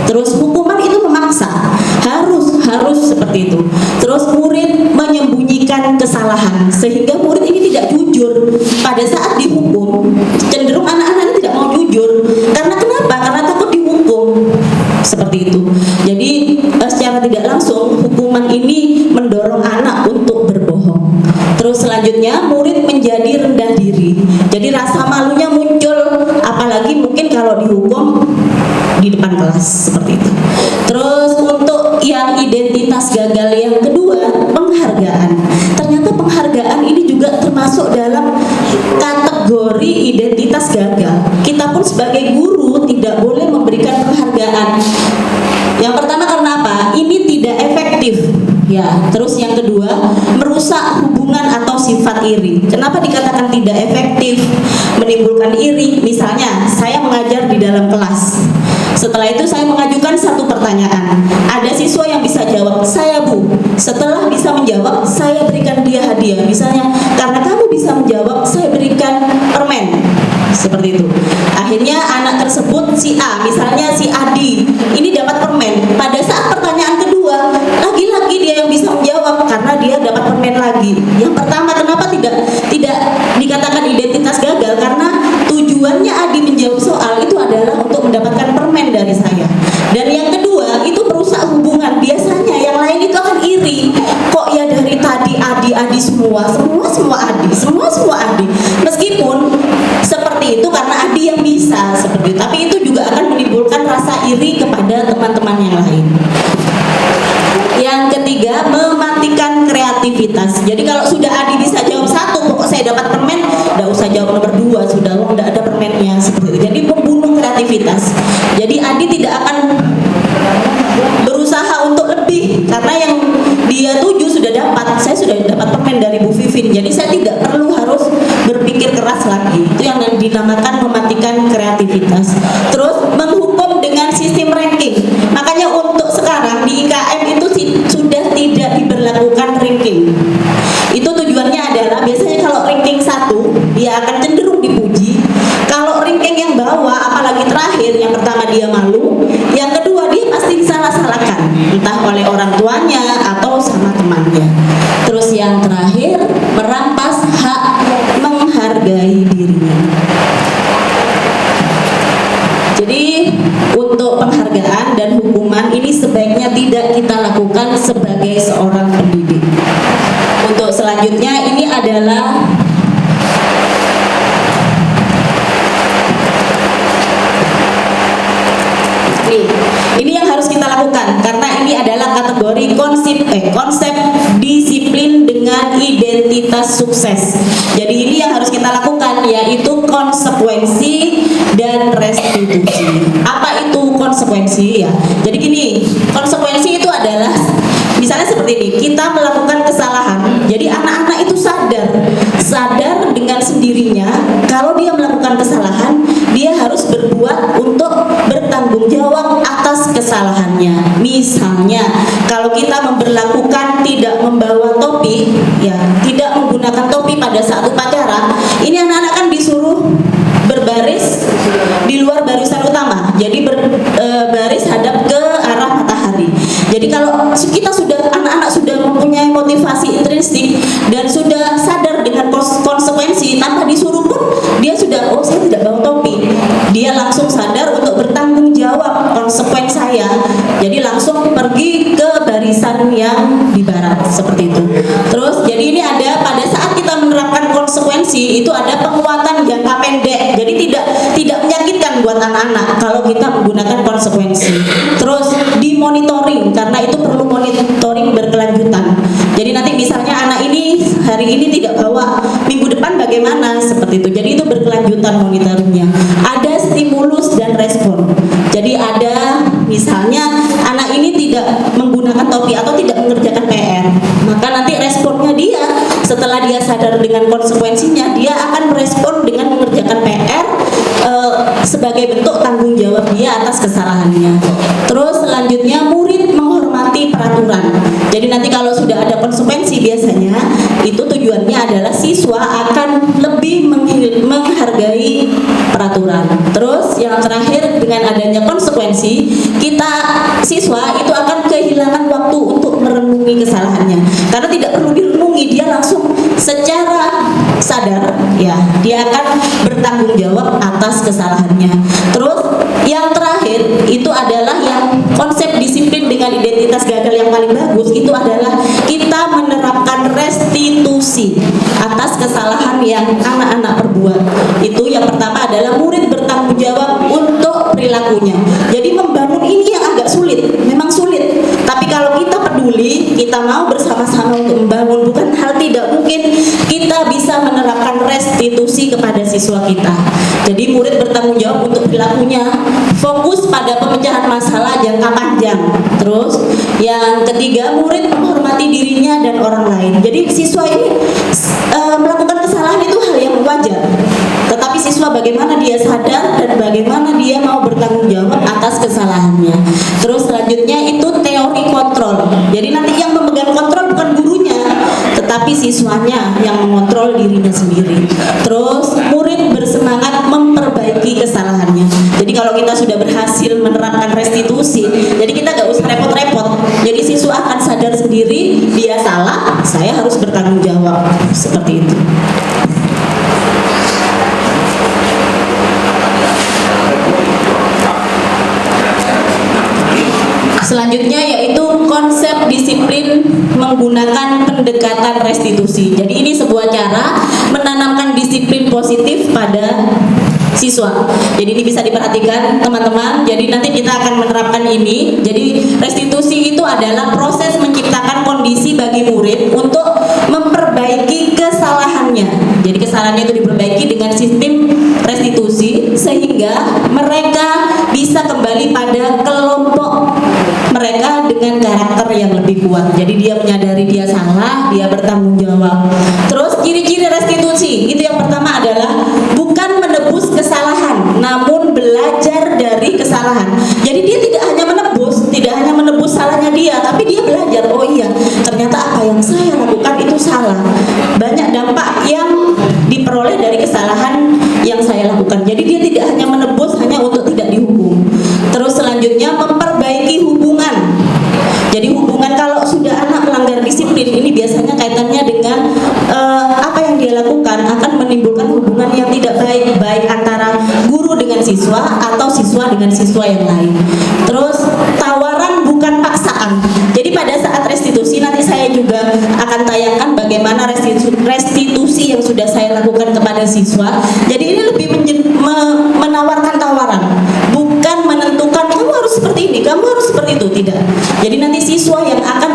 Terus hukuman itu memaksa, harus seperti itu. Terus murid menyembunyikan kesalahan sehingga murid ini tidak jujur pada saat dihukum. Cenderung anak-anak ini tidak mau jujur. Karena kenapa? Karena takut dihukum, seperti itu. Jadi secara tidak langsung hukuman ini mendorong anak untuk berbohong. Terus selanjutnya murid menjadi rendah diri. Jadi rasa malunya muncul, apalagi mungkin kalau dihukum di depan kelas, seperti itu. Terus untuk yang identitas gagal yang kedua, penghargaan. Ternyata penghargaan ini juga termasuk dalam kategori identitas gagal. Kita pun sebagai guru tidak boleh memberikan penghargaan. Yang pertama karena apa? Ini tidak efektif. Ya, terus yang kedua, merusak hubungan atau sifat iri. Kenapa dikatakan tidak efektif? Menimbulkan iri. Misalnya, saya mengajar di dalam kelas. Setelah itu saya mengajukan satu pertanyaan. Ada siswa yang bisa jawab, saya Bu. Setelah bisa menjawab, saya berikan dia hadiah. Misalnya, karena kamu bisa menjawab, saya berikan permen. Seperti itu. Akhirnya anak tersebut si A, misalnya si Adi, ini dapat permen. Pada saat pertanyaan kedua, lagi-lagi dia yang bisa menjawab karena dia dapat permen lagi. Yang pertama, kenapa tidak dikatakan identitas gagal? Karena tujuannya Adi menjawab soal itu adalah untuk mendapatkan permen dari saya. Dan yang kedua, itu merusak hubungan. Biasanya yang lain itu akan iri. Kok ya dari tadi Adi semua Adi. Meskipun seperti itu karena Adi yang bisa seperti itu, tapi itu juga akan menimbulkan rasa iri kepada teman-teman yang lain. Yang ketiga, mematikan kreativitas. Jadi kalau sudah Adi bisa jawab satu, pokok saya dapat permen, tidak usah jawab nomor 2, sudah tidak ada permennya seperti itu. Jadi membunuh kreativitas. Jadi Adi tidak akan berusaha untuk lebih karena yang dia tuju sudah dapat. Saya sudah dapat permen dari Bu Vivin, jadi saya tidak perlu harus berpikir keras lagi. Itu yang dinamakan mematikan kreativitas. Terus menghukum dengan sistem ranking. Makanya untuk sekarang di IKM itu sudah tidak diberlakukan ranking. Itu tujuannya adalah biasanya kalau ranking 1 dia akan cenderung dipuji. Kalau ranking yang bawah, apalagi terakhir, yang pertama dia malu, yang kedua dia pasti disalah-salahkan, entah oleh orang tuanya atau sama temannya. Terus yang terakhir, merampas hak menghargai dirinya. Jadi untuk penghargaan dan hukuman ini sebaiknya tidak kita lakukan sebagai seorang pendidik. Untuk selanjutnya ini adalah ini yang harus kita lakukan karena ini adalah kategori konsep disiplin dengan identitas sukses. Jadi ini yang harus kita lakukan yaitu konsekuensi dan restitusi. Apa itu konsekuensi ya? Jadi gini, konsekuensi itu adalah misalnya seperti ini, kita melakukan kesalahan. Jadi anak-anak itu sadar dengan sendirinya kalau dia melakukan kesalahan, dia harus berbuat untuk bertanggung jawab atas kesalahannya. Misalnya, kalau kita memberlakukan tidak membawa topi, ya, tidak menggunakan topi pada saat upacara, ini anak-anak kan disuruh berbaris di luar barisan utama. Jadi berbaris hadap ke arah matahari. Jadi kalau kita anak-anak sudah mempunyai motivasi intrinsik dan sudah sadar dengan konsekuensi, tanpa disuruh pun dia sudah, oh saya tidak bawa topi. Dia langsung sadar untuk bertanggung jawab konsekuen saya. Jadi langsung pergi ke barisan yang di barat seperti itu. Terus jadi ini ada pada saat kita menerapkan konsekuensi itu ada penguatan jangka pendek. Jadi tidak menyakitkan buat anak-anak kalau kita menggunakan konsekuensi. Terus dimonitoring karena itu perlu monitoring berkelanjutan. Jadi nanti misalnya anak ini hari ini tidak bawa, minggu depan bagaimana seperti itu. Jadi itu berkelanjutan monitoringnya. Ada stimulus dan respon. Jadi ada misalnya anak ini tidak menggunakan topi atau tidak mengerjakan PR, maka nanti responnya dia setelah dia sadar dengan konsekuensinya, dia akan merespon dengan mengerjakan PR sebagai bentuk tanggung jawab dia atas kesalahannya. Terus selanjutnya murid menghormati peraturan. Jadi nanti kalau sudah ada konsekuensi biasanya itu tujuannya adalah siswa akan lebih menghargai peraturan. Terus yang terakhir, dengan adanya konsekuensi, siswa itu akan kehilangan waktu untuk merenungi kesalahannya. Karena tidak perlu direnungi, dia langsung secara sadar ya, dia akan bertanggung jawab atas kesalahannya. Terus yang terakhir itu adalah yang konsep disiplin dengan identitas gagal yang paling bagus itu adalah kita menerapkan restitusi atas kesalahan yang anak-anak perbuat. Itu yang pertama adalah murid bertanggung jawab untuk perilakunya. Jadi membangun ini yang agak sulit, memang sulit. Tapi kalau kita peduli, kita mau bersama-sama untuk membangun, bukan hal tidak mungkin, kita bisa menerapkan restitusi kepada siswa kita. Jadi murid bertanggung jawab untuk perilakunya, fokus pada pemecahan masalah jangka panjang. Terus yang ketiga, murid menghormati dirinya dan orang lain. Jadi siswa ini melakukan kesalahan itu hal yang wajar, tetapi siswa siswa bagaimana dia sadar dan bagaimana dia mau bertanggung jawab atas kesalahannya. Terus selanjutnya itu teori kontrol. Jadi nanti yang memegang kontrol bukan gurunya, tetapi siswanya yang mengontrol dirinya sendiri. Terus murid bersemangat memperbaiki kesalahannya. Jadi kalau kita sudah berhasil menerapkan restitusi, jadi kita gak usah repot-repot. Jadi siswa akan sadar sendiri, dia salah, saya harus bertanggung jawab. Seperti itu. Selanjutnya yaitu konsep disiplin menggunakan pendekatan restitusi. Jadi ini sebuah cara menanamkan disiplin positif pada siswa. Jadi ini bisa diperhatikan teman-teman. Jadi nanti kita akan menerapkan ini. Jadi restitusi itu adalah proses menciptakan kondisi bagi murid untuk memperbaiki kesalahannya. Jadi kesalahannya itu diperbaiki dengan sistem restitusi sehingga mereka bisa kembali pada kelompok mereka dengan karakter yang lebih kuat. Jadi dia menyadari dia salah, dia bertanggung jawab. Terus ciri-ciri restitusi itu yang pertama adalah bukan menebus kesalahan, namun belajar dari kesalahan. Jadi dia tidak hanya menebus salahnya dia, tapi dia belajar. Oh iya, ternyata apa yang saya lakukan itu salah. Banyak dampak yang diperoleh dari kesalahan yang saya lakukan. Jadi dia tidak hanya menebus hanya untuk tidak dihukum. Terus selanjutnya memperbaiki hubungan. Jadi hubungan kalau sudah anak melanggar disiplin ini biasanya kaitannya dengan apa yang dia lakukan akan menimbulkan hubungan yang tidak baik antara guru dengan siswa atau siswa dengan siswa yang lain. Terus tawaran bukan paksaan. Jadi pada saat restitusi nanti saya juga akan tayangkan bagaimana restitusi yang sudah saya lakukan kepada siswa. Jadi ini lebih menawarkan tawaran, bukan menentukan kamu harus seperti ini, kamu harus seperti itu, tidak. Jadi nanti siswa yang akan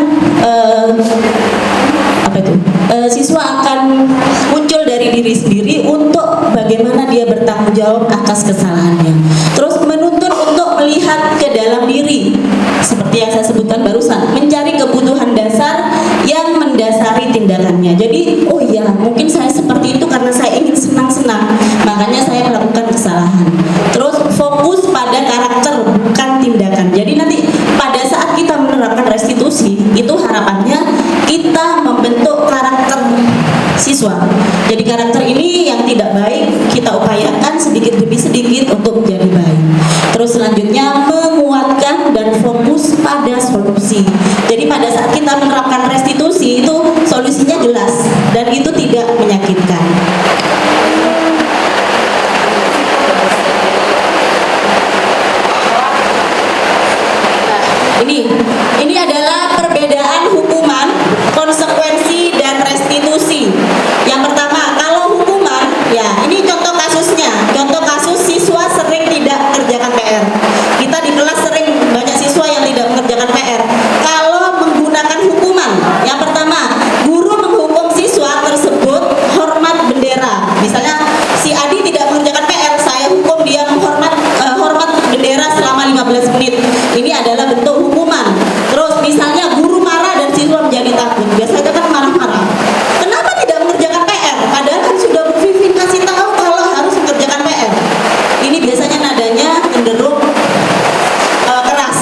siswa akan muncul dari diri sendiri untuk bagaimana dia bertanggung jawab atas kesalahannya. Terus menuntut untuk melihat ke dalam diri, seperti yang saya sebutkan barusan, mencari kebutuhan dasar yang mendasari tindakannya. Jadi, oh iya, mungkin saya seperti itu karena saya ingin senang-senang, makanya saya melakukan kesalahan. Terus fokus pada karakter bukan tindakan. Jadi nanti pada saat kita menerapkan restitusi, itu harapannya kita membentuk karakter siswa. Jadi karakter ini yang tidak baik kita upayakan sedikit demi sedikit untuk menjadi baik. Terus selanjutnya menguatkan dan fokus pada solusi. Jadi pada saat kita menerapkan restitusi itu solusinya jelas dan itu tidak menyakitkan. Ini adalah perbedaan hukuman, konsekuensi dan restitusi. Yang pertama, kalau hukuman, ya ini contoh kasusnya. Contoh kasus siswa sering tidak mengerjakan PR. Kita di kelas sering banyak siswa yang tidak mengerjakan PR. Kalau menggunakan hukuman, yang pertama, guru menghukum siswa tersebut hormat bendera. Misalnya si Adi tidak mengerjakan PR, saya hukum dia hormat bendera selama 15 menit. Ini adalah bentuk hukuman. Terus misalnya guru marah dan siswa menjadi takut. Biasanya kan marah-marah. Kenapa tidak mengerjakan PR? Padahal kan sudah Vivi kasih tahu kalau harus mengerjakan PR. Ini biasanya nadanya cenderung keras.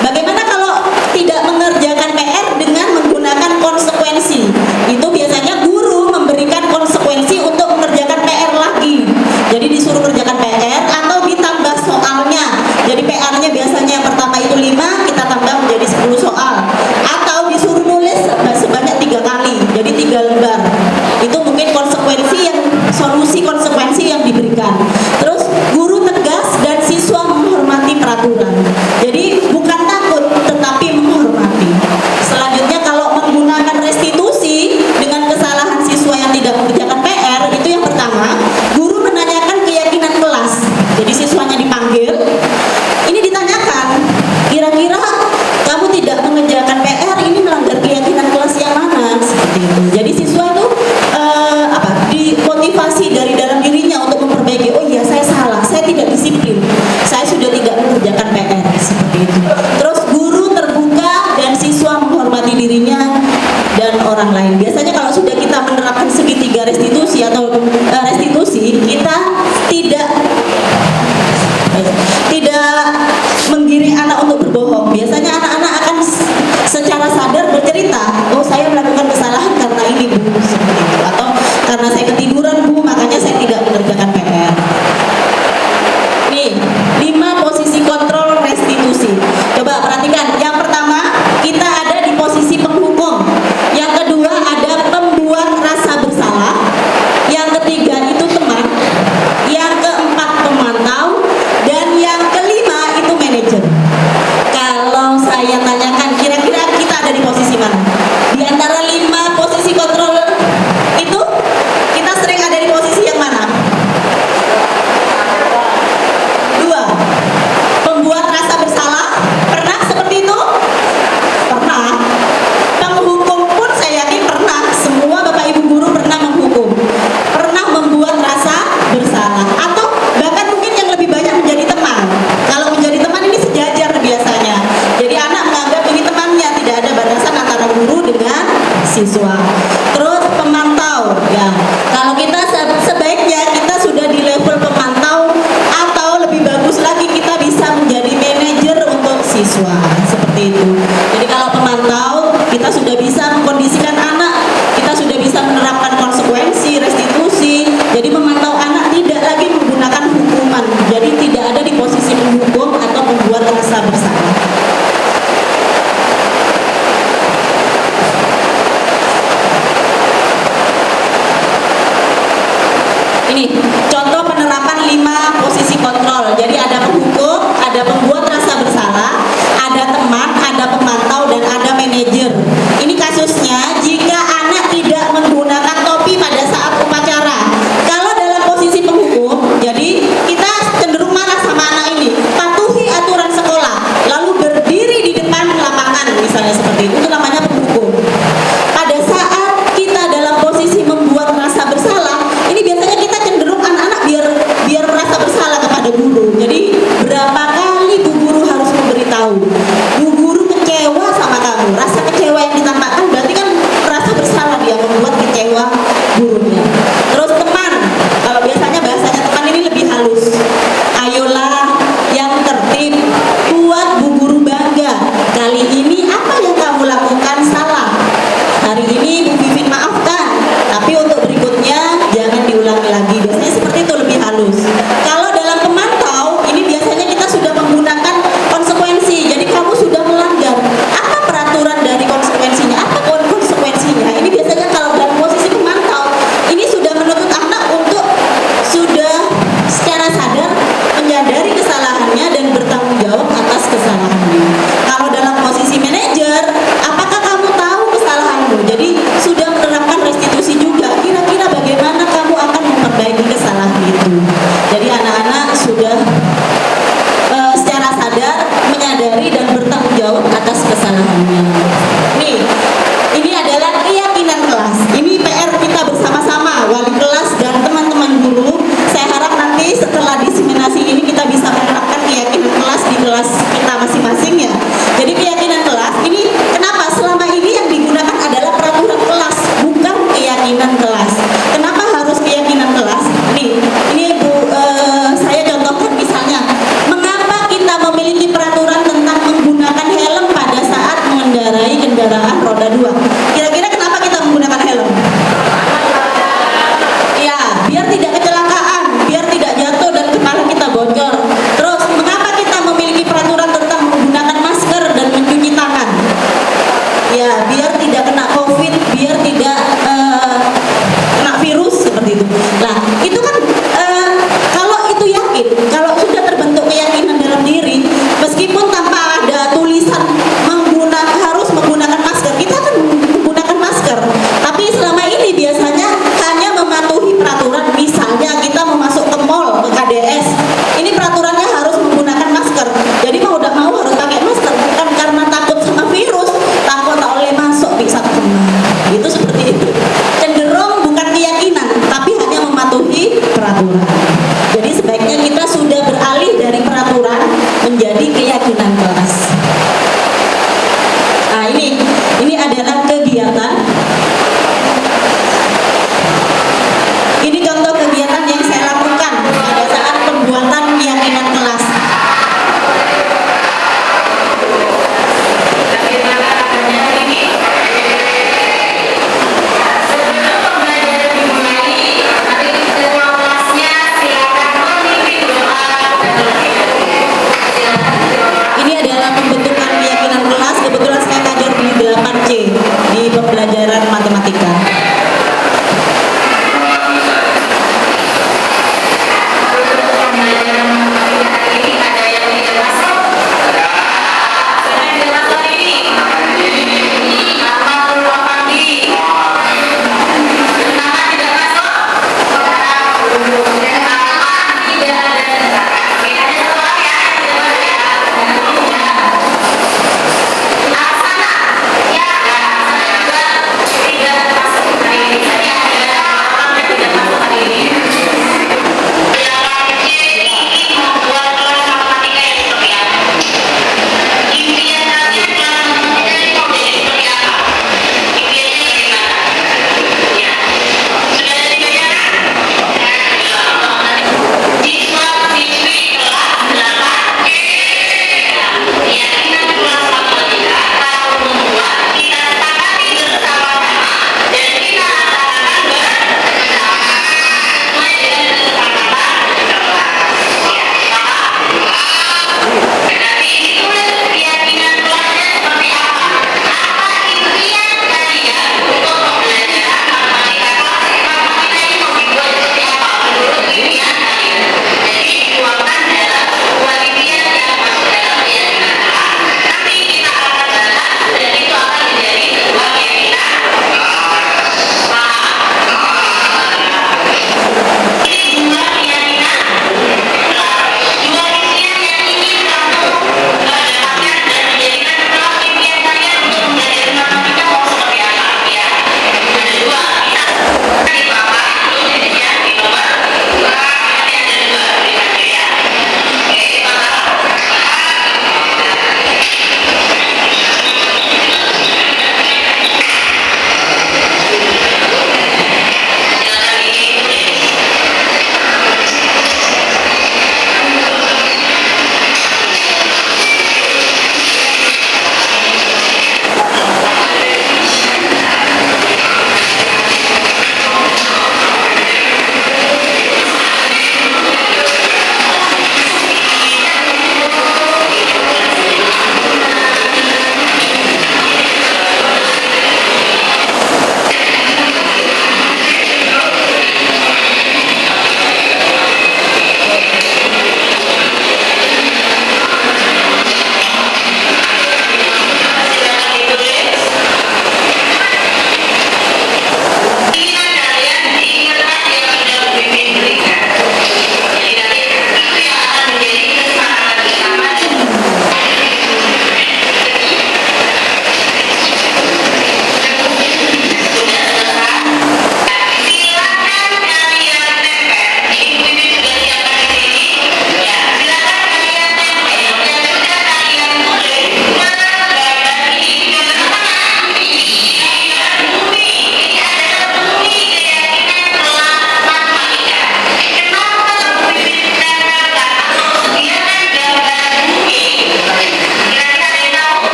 Bagaimana kalau tidak mengerjakan PR dengan menggunakan konsekuensi? Itu biasanya guru memberikan konsekuensi untuk mengerjakan PR lagi. Jadi disuruh mengerjakan PR atau ditambah soalnya. Jadi PR-nya biasanya yang pertama itu 5, kita tambah menjadi 10 soal. Atau disuruh nulis sebanyak 3 kali, jadi 3 lembar. Itu mungkin solusi konsekuensi yang diberikan. Terus guru tegas dan siswa menghormati peraturan. Jadi bukan takut, tetapi menghormati. Selanjutnya kalau menggunakan restitusi dengan kesalahan siswa yang tidak mengerjakan PR, itu yang pertama, guru menanyakan keyakinan kelas. Jadi siswanya dipanggil, ini ditanyakan, kira-kira kamu tidak mengerjakan PR ini melanggar keyakinan kelas yang mana? Seperti itu. Jadi siswa itu dimotivasi dari dalam dirinya untuk memperbaiki. Oh iya, saya salah, saya tidak disiplin, saya sudah tidak mengerjakan PR. Seperti itu. Terus guru terbuka dan siswa menghormati dirinya dan orang lain. Biasanya kalau sudah kita menerapkan segitiga restitusi atau restitusi, kita siswa. Terus pemantau, ya. Kalau kita sebaiknya kita sudah di level pemantau atau lebih bagus lagi kita bisa menjadi manajer untuk siswa seperti itu. Jadi kalau pemantau kita sudah bisa mengkondisikan anak, kita sudah bisa menerapkan konsekuensi, restitusi. Jadi memantau anak tidak lagi menggunakan hukuman. Jadi tidak ada di posisi menghukum atau membuat rasa bersalah. Ini contoh penerapan 5 posisi kontrol. Jadi ada penghukum, ada pembuat rasa bersalah, ada teman, ada pemantau, dan ada manajer. Ini kasusnya jika anak tidak menggunakan topi pada saat upacara. Kalau dalam posisi penghukum, jadi kita cenderung marah sama anak ini, patuhi aturan sekolah, lalu berdiri di depan lapangan, misalnya seperti itu namanya penghukum. Pada saat kita dalam posisi membuat rasa bersalah, ini biasanya kita cenderung anak-anak biar merasa bersalah kepada guru. Jadi berapa kali bu guru harus memberitahu, bu guru kecewa sama kamu. Rasa kecewa yang ditampakkan berarti kan merasa bersalah, dia membuat kecewa gurunya. Terus teman, kalau biasanya bahasanya teman ini lebih halus. Ayolah yang tertib, buat bu guru bangga. Kali ini apa yang kamu lakukan salah? Hari ini Bu Vivin maafkan, tapi untuk berikutnya jangan diulangi lagi. Biasanya seperti itu, lebih halus. Kalau dalam pemantau, ini biasanya kita sudah menggunakan konsekuensi. Jadi kamu sudah melanggar. Apa peraturan dari konsekuensinya? Apa konsekuensinya? Ini biasanya kalau dalam posisi pemantau, ini sudah menuntut anak untuk sudah secara sadar menyadari kesalahannya dan bertanggung jawab atas kesalahannya. Kalau dalam posisi manajer, apakah kamu tahu kesalahanmu? Jadi sudah menerapkan restitusi juga. Kira-kira bagaimana kamu akan memperbaiki kesalahan itu? Jadi anak-anak sudah secara sadar menyadari dan bertanggung jawab atas kesalahannya. Nih, ini adalah keyakinan kelas. Ini PR kita bersama-sama, wali kelas dan teman-teman guru. Saya harap nanti setelah diseminasi ini kita bisa menerapkan keyakinan kelas di kelas kita masing-masing ya. Jadi keyakinan kelas ini kenapa selama ini yang digunakan adalah peraturan kelas, bukan keyakinan kelas. Kenapa harus keyakinan kelas? Ini Bu, saya contohkan misalnya, mengapa kita memiliki peraturan tentang menggunakan helm pada saat mengendarai kendaraan roda 2? Kira-kira kenapa kita menggunakan helm? Ya, biar tidak kecelakaan, biar tidak jatuh dan kepala kita bocor. Terus, mengapa kita memiliki peraturan tentang menggunakan masker dan mencuci tangan? Ya, biar tidak kena COVID, biar tidak kena virus seperti itu. Nah, itu kan kalau itu yakin, kalau sudah terbentuk keyakinan dalam diri, meskipun tanpa ada tulisan harus menggunakan masker, kita akan menggunakan masker. Tapi selama ini biasanya hanya mematuhi peraturan. Misalnya kita mau masuk ke mall, ke KDS, ini peraturannya harus menggunakan masker. Jadi mau tidak mau harus pakai masker, bukan karena takut sama virus, takut tak boleh masuk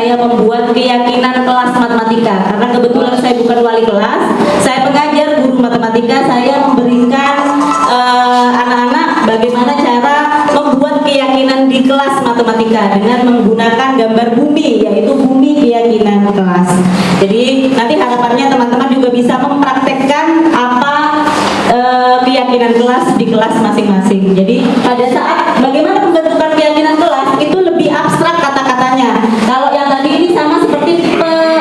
saya membuat keyakinan kelas matematika. Karena kebetulan saya bukan wali kelas, saya pengajar guru matematika, saya memberikan anak-anak bagaimana cara membuat keyakinan di kelas matematika dengan menggunakan gambar bumi, yaitu bumi keyakinan kelas. Jadi nanti harapannya teman-teman juga bisa mempraktekkan apa keyakinan kelas di kelas masing-masing. Jadi pada saat bagaimana pembentukan keyakinan kelas itu lebih abstrak kata-katanya. Kalau yang tadi ini sama seperti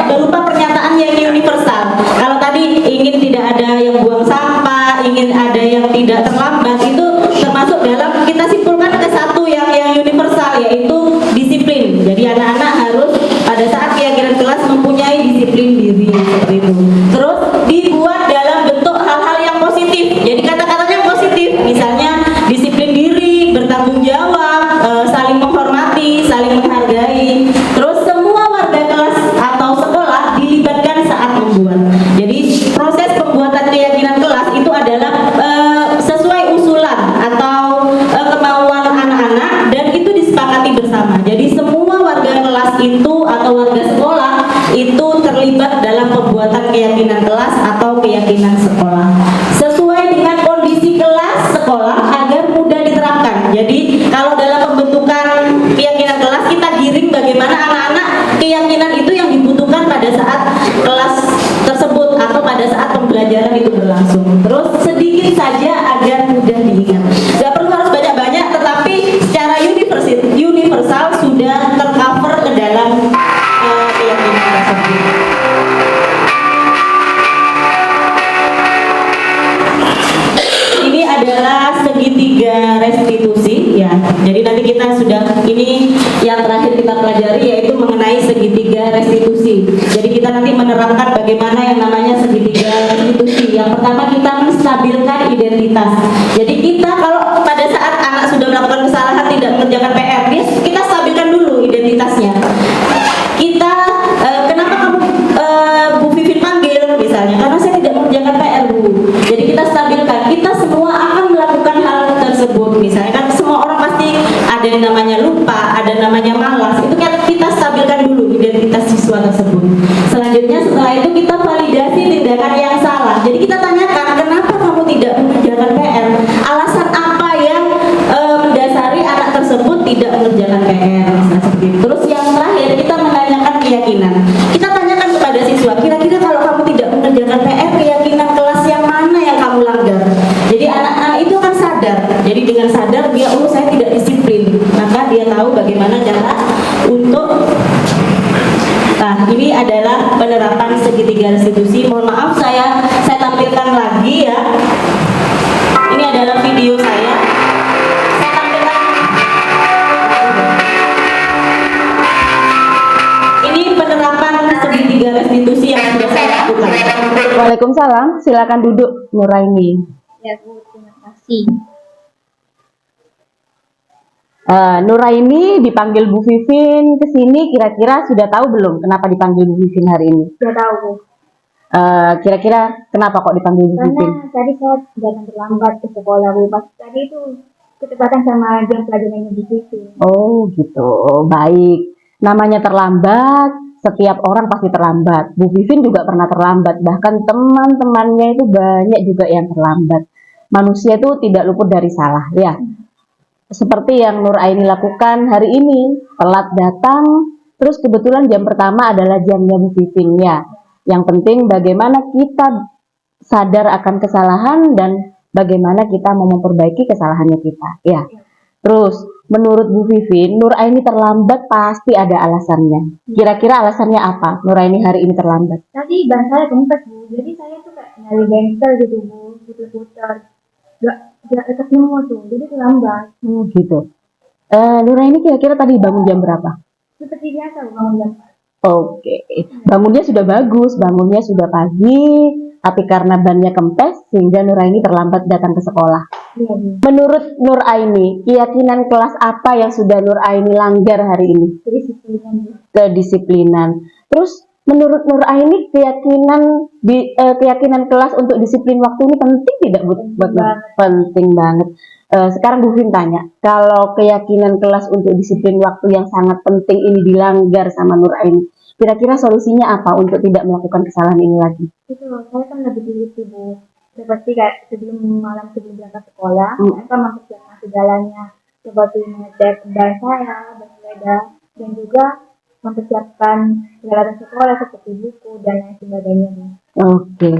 berupa pernyataan yang universal. Kalau tadi ingin tidak ada yang buang sampah, ingin ada yang tidak terlambat, itu termasuk dalam kita simpulkan ke satu yang universal, yaitu disiplin. Jadi anak-anak harus pada saat keyakinan kelas mempunyai disiplin diri seperti itu. Terus dibuat dalam bentuk hal-hal yang positif. Jadi kata-katanya positif, misalnya disiplin diri, bertanggung jawab, saling menghormati, saling menghargai. Terus semua warga kelas atau sekolah dilibatkan saat membuat. Jadi proses pembuatan keyakinan kelas itu adalah sesuai usulan atau kemauan anak-anak dan itu disepakati bersama. Jadi semua warga kelas itu atau warga sekolah itu terlibat dalam pembuatan keyakinan kelas atau keyakinan sekolah sesuai dengan kondisi kelas sekolah agar mudah diterapkan. Jadi kalau dalam pembentukan keyakinan kelas kita giring bagaimana anak-anak keyakinan itu yang dibutuhkan pada saat kelas tersebut atau pada saat pembelajaran itu berlangsung. Terus sedikit saja agar mudah diingat. Gak perlu harus banyak-banyak, tetapi secara universal sudah tercover ke dalam keyakinan tersebut. Ini adalah segitiga restitusi ya. Jadi nanti kita sudah ini yang terakhir kita pelajari yaitu mengenai segitiga restitusi. Jadi kita nanti menerapkan bagaimana yang namanya segitiga restitusi. Yang pertama kita menstabilkan identitas. Jadi kita kalau pada saat anak sudah melakukan kesalahan tidak mengerjakan PR, kita stabilkan dulu identitasnya. Kita kenapa kamu Bu Vivin panggil misalnya? Karena saya tidak mengerjakan PR Bu. Jadi kita stabilkan. Kita semua akan melakukan hal tersebut. Misalnya kan semua orang pasti ada yang namanya lupa, ada namanya malas. Itu kan kita stabilkan dulu identitas siswa tersebut. Selanjutnya setelah itu kita validasi tindakan yang salah. Jadi kita tanyakan kenapa kamu tidak mengerjakan PR? Alasan apa yang mendasari anak tersebut tidak mengerjakan PR? Nah, seperti itu. Terus yang terakhir kita menanyakan keyakinan. Kita tanyakan kepada siswa, kira-kira kalau kamu tidak mengerjakan PR, keyakinan kelas yang mana yang kamu langgar? Jadi anak-anak itu akan sadar. Jadi dengan sadar dia, oh saya tidak disiplin, maka dia tahu bagaimana cara untuk. Nah, ini adalah penerapan segitiga restitusi. Mohon maaf saya tampilkan lagi ya. Ini adalah video saya. Saya tampilkan. Ini penerapan segitiga restitusi yang sudah saya lakukan. Waalaikumsalam, silakan duduk Nuraini. Ya Bu, terima kasih. Nuraini dipanggil Bu Vivin ke sini, kira-kira sudah tahu belum kenapa dipanggil Bu Vivin hari ini? Sudah tahu Bu. Kira-kira kenapa kok dipanggil Bu Vivin? Karena tadi saya datang terlambat ke sekolah Bu. Pas tadi itu ketepatan sama jam pelajarannya di situ. Oh gitu, baik. Namanya terlambat, setiap orang pasti terlambat. Bu Vivin juga pernah terlambat, bahkan teman-temannya itu banyak juga yang terlambat. Manusia itu tidak luput dari salah, ya. Seperti yang Nur Aini lakukan hari ini, telat datang, terus kebetulan jam pertama adalah jamnya Bu Vivin, ya. Yang penting bagaimana kita sadar akan kesalahan dan bagaimana kita mau memperbaiki kesalahannya kita, ya. Terus menurut Bu Vivin, Nur Aini terlambat pasti ada alasannya. Kira-kira alasannya apa? Nur Aini hari ini terlambat. Tadi ban saya kempes Bu. Jadi saya tuh kayak nyari bengkel gitu Bu, putar-putar. Gak dekat semua tuh, jadi terlambat. Oh gitu. Nur Aini kira-kira tadi bangun jam berapa? Seperti biasa Bu, bangun jam 4. Oke, bangunnya sudah bagus, bangunnya sudah pagi, tapi karena bannya kempes sehingga Nur Aini terlambat datang ke sekolah. Iya Bu. Menurut Nur Aini, keyakinan kelas apa yang sudah Nur Aini langgar hari ini? Jadi seperti Bu. Kedisiplinan. Terus menurut Nur Aini keyakinan kelas untuk disiplin waktu ini penting tidak buat penting banget. Sekarang Bu Vin tanya, kalau keyakinan kelas untuk disiplin waktu yang sangat penting ini dilanggar sama Nur Aini, kira-kira solusinya apa untuk tidak melakukan kesalahan ini lagi? Itu saya kan lebih dulu itu Bu, seperti kayak sebelum berangkat sekolah, saya kan mempersiapkan segalanya, seperti mengecek ban saya, ban sepeda, dan juga mempersiapkan peralatan sekolah seperti buku dan lain sebagainya. Oke,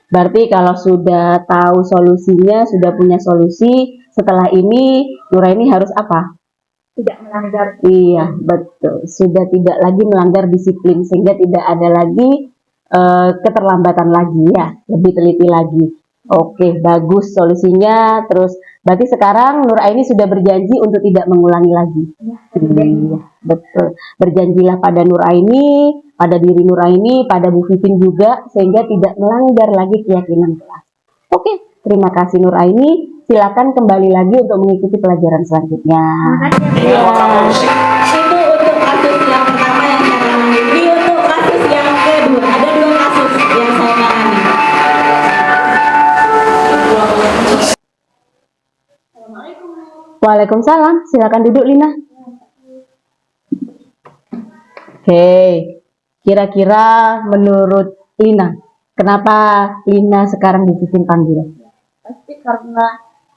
berarti kalau sudah tahu solusinya, sudah punya solusi, setelah ini Nuraini harus apa? Tidak melanggar. Iya, betul. Sudah tidak lagi melanggar disiplin, sehingga tidak ada lagi keterlambatan lagi ya, lebih teliti lagi. Oke, bagus solusinya. Terus, berarti sekarang Nuraini sudah berjanji untuk tidak mengulangi lagi. Iya, betul. Berjanjilah pada Nuraini, pada diri Nuraini, pada Bu Vivin juga, sehingga tidak melanggar lagi keyakinan kelas. Oke, terima kasih Nuraini. Silakan kembali lagi untuk mengikuti pelajaran selanjutnya. Tinggal potong musik. Itu untuk kasus yang pertama yang saya tangani. Ini untuk kasus yang kedua. Ada 2 kasus yang saya tangani. Waalaikumsalam. Silakan duduk Lina. Hei, kira-kira menurut Lina, kenapa Lina sekarang Bu Vivin panggil? Pasti karena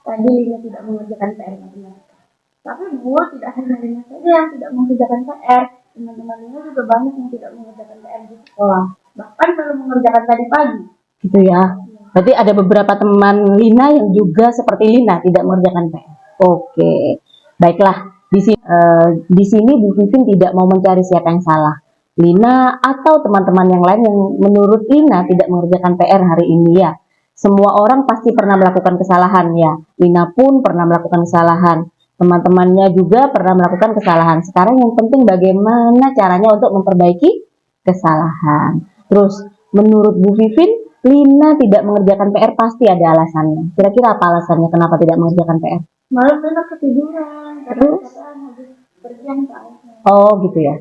tadi Lina tidak mengerjakan PR matematika. Tapi Bu, tidak hanya Lina saja yang tidak mengerjakan PR. Teman-teman Lina juga banyak yang tidak mengerjakan PR di sekolah. Bahkan belum mengerjakan tadi pagi. Gitu ya. Berarti ada beberapa teman Lina yang juga seperti Lina tidak mengerjakan PR. Oke, baiklah. Di sini Bu Vivin tidak mau mencari siapa yang salah, Lina atau teman-teman yang lain yang menurut Lina tidak mengerjakan PR hari ini ya. Semua orang pasti pernah melakukan kesalahan ya. Lina pun pernah melakukan kesalahan. Teman-temannya juga pernah melakukan kesalahan. Sekarang yang penting bagaimana caranya untuk memperbaiki kesalahan. Terus menurut Bu Vivin, Lina tidak mengerjakan PR pasti ada alasannya. Kira-kira apa alasannya kenapa tidak mengerjakan PR? Malam Lina ketiduran. Terus? Habis berjam soalnya. Oh gitu ya.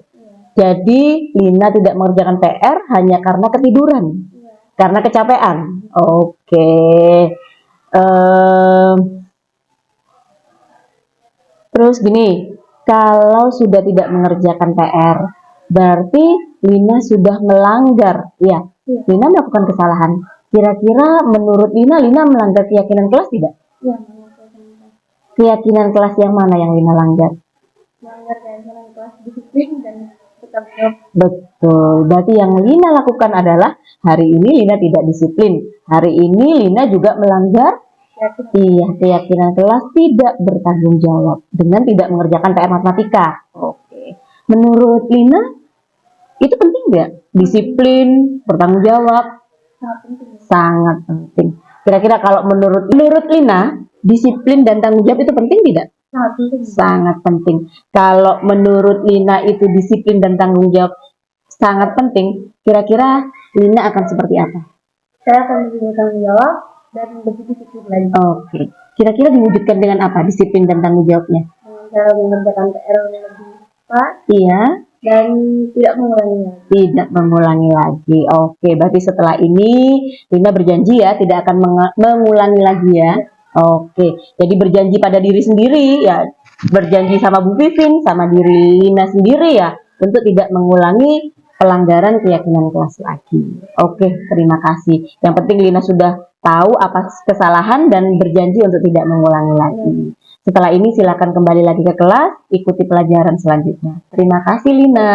Jadi Lina tidak mengerjakan PR hanya karena ketiduran. Karena kecapean. Oke. Terus gini, kalau sudah tidak mengerjakan PR, berarti Lina sudah melanggar. Ya, Lina melakukan kesalahan. Kira-kira menurut Lina melanggar keyakinan kelas tidak? Iya, Keyakinan kelas yang mana yang Lina langgar? melanggar keyakinan kelas disiplin dan tetap jawab. Betul. Berarti yang Lina lakukan adalah hari ini Lina tidak disiplin. Hari ini Lina juga melanggar keyakinan kelas tidak bertanggung jawab dengan tidak mengerjakan PR matematika. Oke. Menurut Lina itu penting nggak? Disiplin, bertanggung jawab Sangat penting. sangat penting. Kira-kira kalau menurut Lina, disiplin dan tanggung jawab itu penting tidak? Sangat penting. Sangat penting. Kalau menurut Lina itu disiplin dan tanggung jawab sangat penting, kira-kira Lina akan seperti apa? Saya akan lebih bertanggung jawab dan lebih disiplin lagi. Oke. Kira-kira diwujudkan dengan apa disiplin dan tanggung jawabnya? Dengan cara mengerjakan PR yang lebih cepat Iya, dan tidak mengulanginya. tidak mengulangi lagi. Oke, berarti setelah ini Lina berjanji ya tidak akan mengulangi lagi ya. Oke, jadi berjanji pada diri sendiri ya, berjanji sama Bu Vivin, sama diri Lina sendiri ya, untuk tidak mengulangi pelanggaran keyakinan kelas lagi. Oke, terima kasih. Yang penting Lina sudah tahu apa kesalahan dan berjanji untuk tidak mengulangi lagi. Setelah ini silakan kembali lagi ke kelas, ikuti pelajaran selanjutnya. Terima kasih Lina.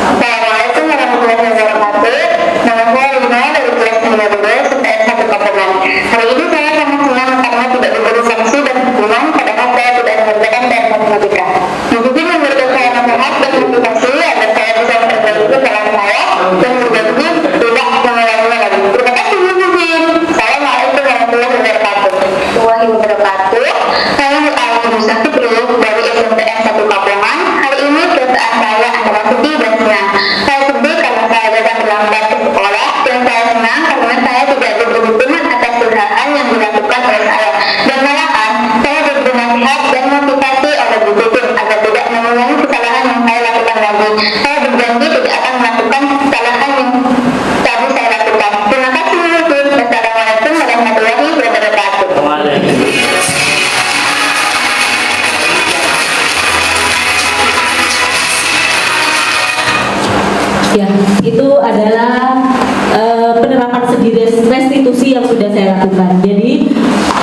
Assalamualaikum warahmatullahi wabarakatuh. Nama saya Lina dari kelas 12 UTS 1 Kapeman. Hari ini saya sangat senang karena tidak diberi sanksi dan hukuman padahal saya tidak mengerjakan PR matematika. Mungkin memberikan saya nasihat dan motivasi agar saya bisa memperbaiki kesalahan saya dan berjanji tidak mengulanginya lagi. Terima kasih. Ya, itu adalah penerapan segi restitusi yang sudah saya lakukan. Jadi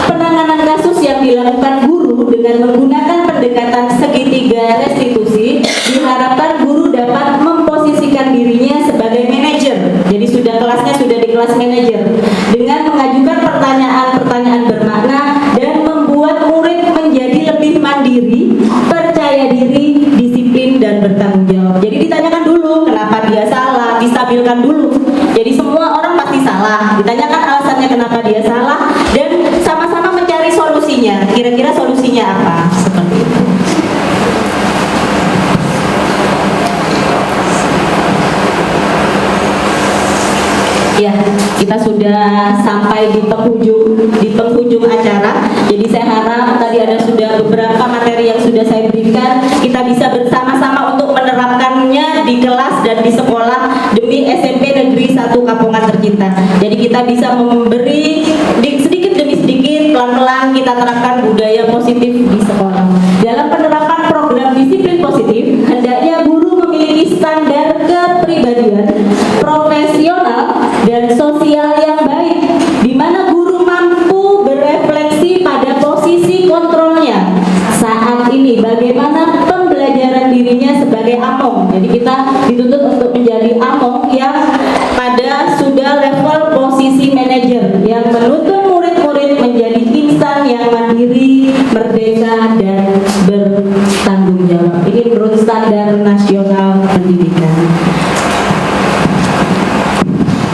penanganan kasus yang dilakukan guru dengan menggunakan pendekatan segitiga restitusi, diharapkan guru dapat memposisikan dirinya sebagai manajer. Jadi kelasnya sudah di kelas manajer dengan mengajukan pertanyaan-pertanyaan bermakna dan membuat murid menjadi lebih mandiri, percaya diri, disiplin dan bertanggung jawab. Jadi ditanyakan dulu kenapa dia salah, distabilkan dulu. Jadi semua orang pasti salah, ditanyakan alasannya kenapa dia salah dan sama-sama mencari solusinya. Kira-kira solusinya apa? Seperti itu. Ya, kita sudah sampai di penghujung acara. Jadi saya harap tadi ada sudah beberapa materi yang sudah saya berikan, kita bisa bersama-sama untuk menerapkannya di kelas dan di sekolah demi SMP Negeri 1 Kapongan tercinta. Jadi kita bisa memberi sedikit demi sedikit, pelan-pelan kita terapkan budaya positif di sekolah. Dalam penerapan program disiplin positif, hendaknya guru memiliki standar kepribadian profesional dan sosial yang baik, di mana guru mampu berefleksi pada posisi kontrolnya saat ini, bagaimana pembelajaran dirinya sebagai among. Jadi kita dituntut untuk menjadi among yang pada sudah level posisi manajer, yang menuntut murid-murid menjadi insan yang mandiri, merdeka dan bertanggung jawab. Ini menurut standar nasional pendidikan.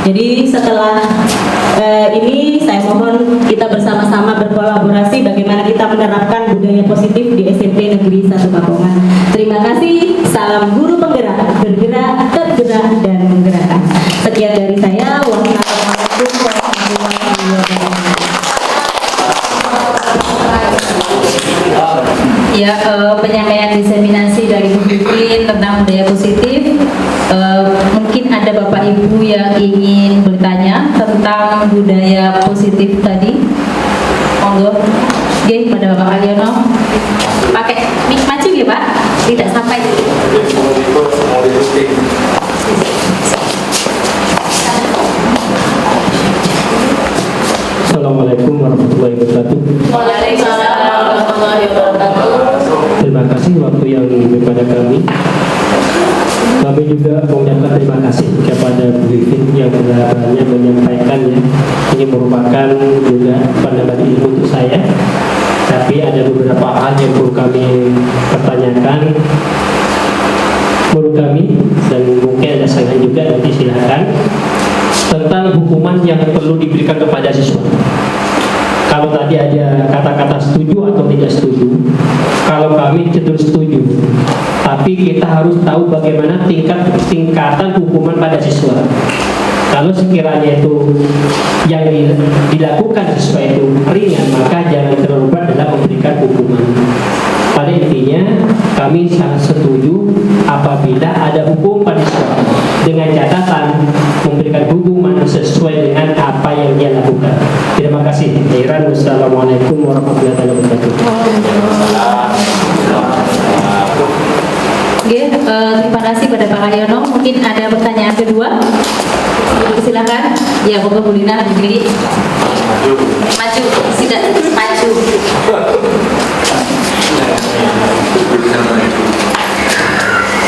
Jadi setelah ini saya mohon kita bersama-sama berkolaborasi bagaimana kita menerapkan budaya positif di SMP Negeri 1 Kapongan. Terima kasih. Salam guru penggerak, bergerak, tergerak dan menggerakkan. Sekian dari saya. Wassalamualaikum warahmatullahi wabarakatuh. Ya, penyampaian diseminasi dari Bu Pipin tentang budaya positif. Mungkin ada Bapak Ibu yang ingin bertanya tentang budaya positif tadi. Monggo. Oke, pada Bapak Aliono. Pakai mic maju ya Pak, tidak sampai. Assalamualaikum warahmatullahi wabarakatuh. Waalaikumsalam warahmatullahi wabarakatuh. Terima kasih waktu yang kepada kami. Kami juga mengucapkan terima kasih kepada Bu Vivin yang benar-benarnya menyampaikannya. Ini merupakan juga pendapat ilmu untuk saya. Tapi ada beberapa hal yang perlu kami pertanyakan menurut kami, dan mungkin ada saran juga, nanti silakan, tentang hukuman yang perlu diberikan kepada siswa. Kalau tadi ada kata-kata setuju atau tidak setuju, kalau kami cenderung setuju, tapi kita harus tahu bagaimana tingkatan hukuman pada siswa. Kalau sekiranya itu yang dilakukan siswa itu ringan, maka jangan terlalu berat dalam memberikan hukuman. Pada intinya, kami sangat setuju apabila ada hukum pada siswa, dengan catatan memberikan hukuman sesuai dengan apa yang dia lakukan. Terima kasih. Wassalamualaikum warahmatullahi wabarakatuh. Oke, terima kasih pada Pak Aliono. Mungkin ada pertanyaan kedua. Silakan. Ya, Bu Lina berdiri. Maju, tidak maju.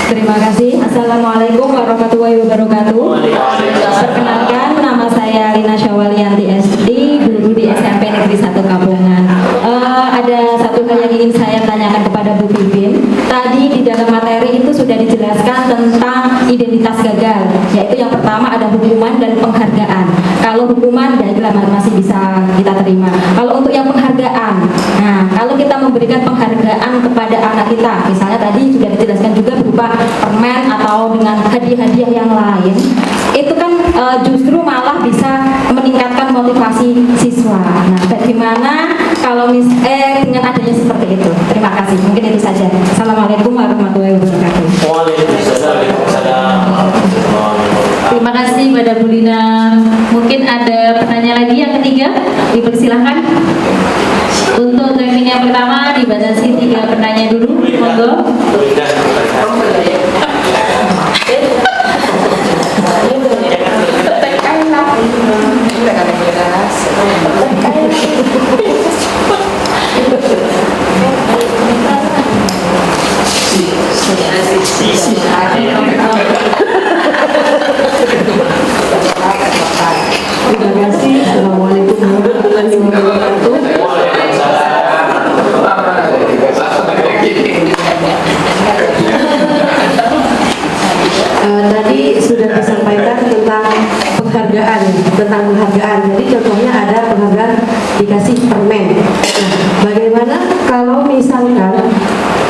Terima kasih. Assalamualaikum warahmatullahi wabarakatuh. Perkenalkan, nama saya Lina Syawalianti SD, guru di SMP Negeri 1 Kapongan. Ada satu hal yang ingin saya tanyakan kepada Bu Pipin. Tadi di dalam materi itu sudah dijelaskan tentang identitas gagal, yaitu yang pertama ada hukuman dan penghargaan. Kalau hukuman ya masih bisa kita terima. Kalau untuk yang penghargaan, nah kalau kita memberikan penghargaan kepada anak kita, misalnya tadi sudah dijelaskan juga berupa permen atau dengan hadiah-hadiah yang lain, itu kan justru malah bisa meningkatkan motivasi siswa. Nah, bagaimana kalau dengan adanya seperti itu? Terima kasih. Mungkin itu saja. Assalamualaikum warahmatullahi wabarakatuh. Terima kasih pada Bu Lina. Mungkin ada penanya lagi yang ketiga, dipersilahkan. Untuk training yang pertama dibatasi 3 penanya dulu. Monggo. Terima kasih. Assalamualaikum warahmatullahi wabarakatuh. Tadi sudah disampaikan tentang penghargaan. Jadi contohnya ada penghargaan dikasih permen. Nah, bagaimana kalau misalkan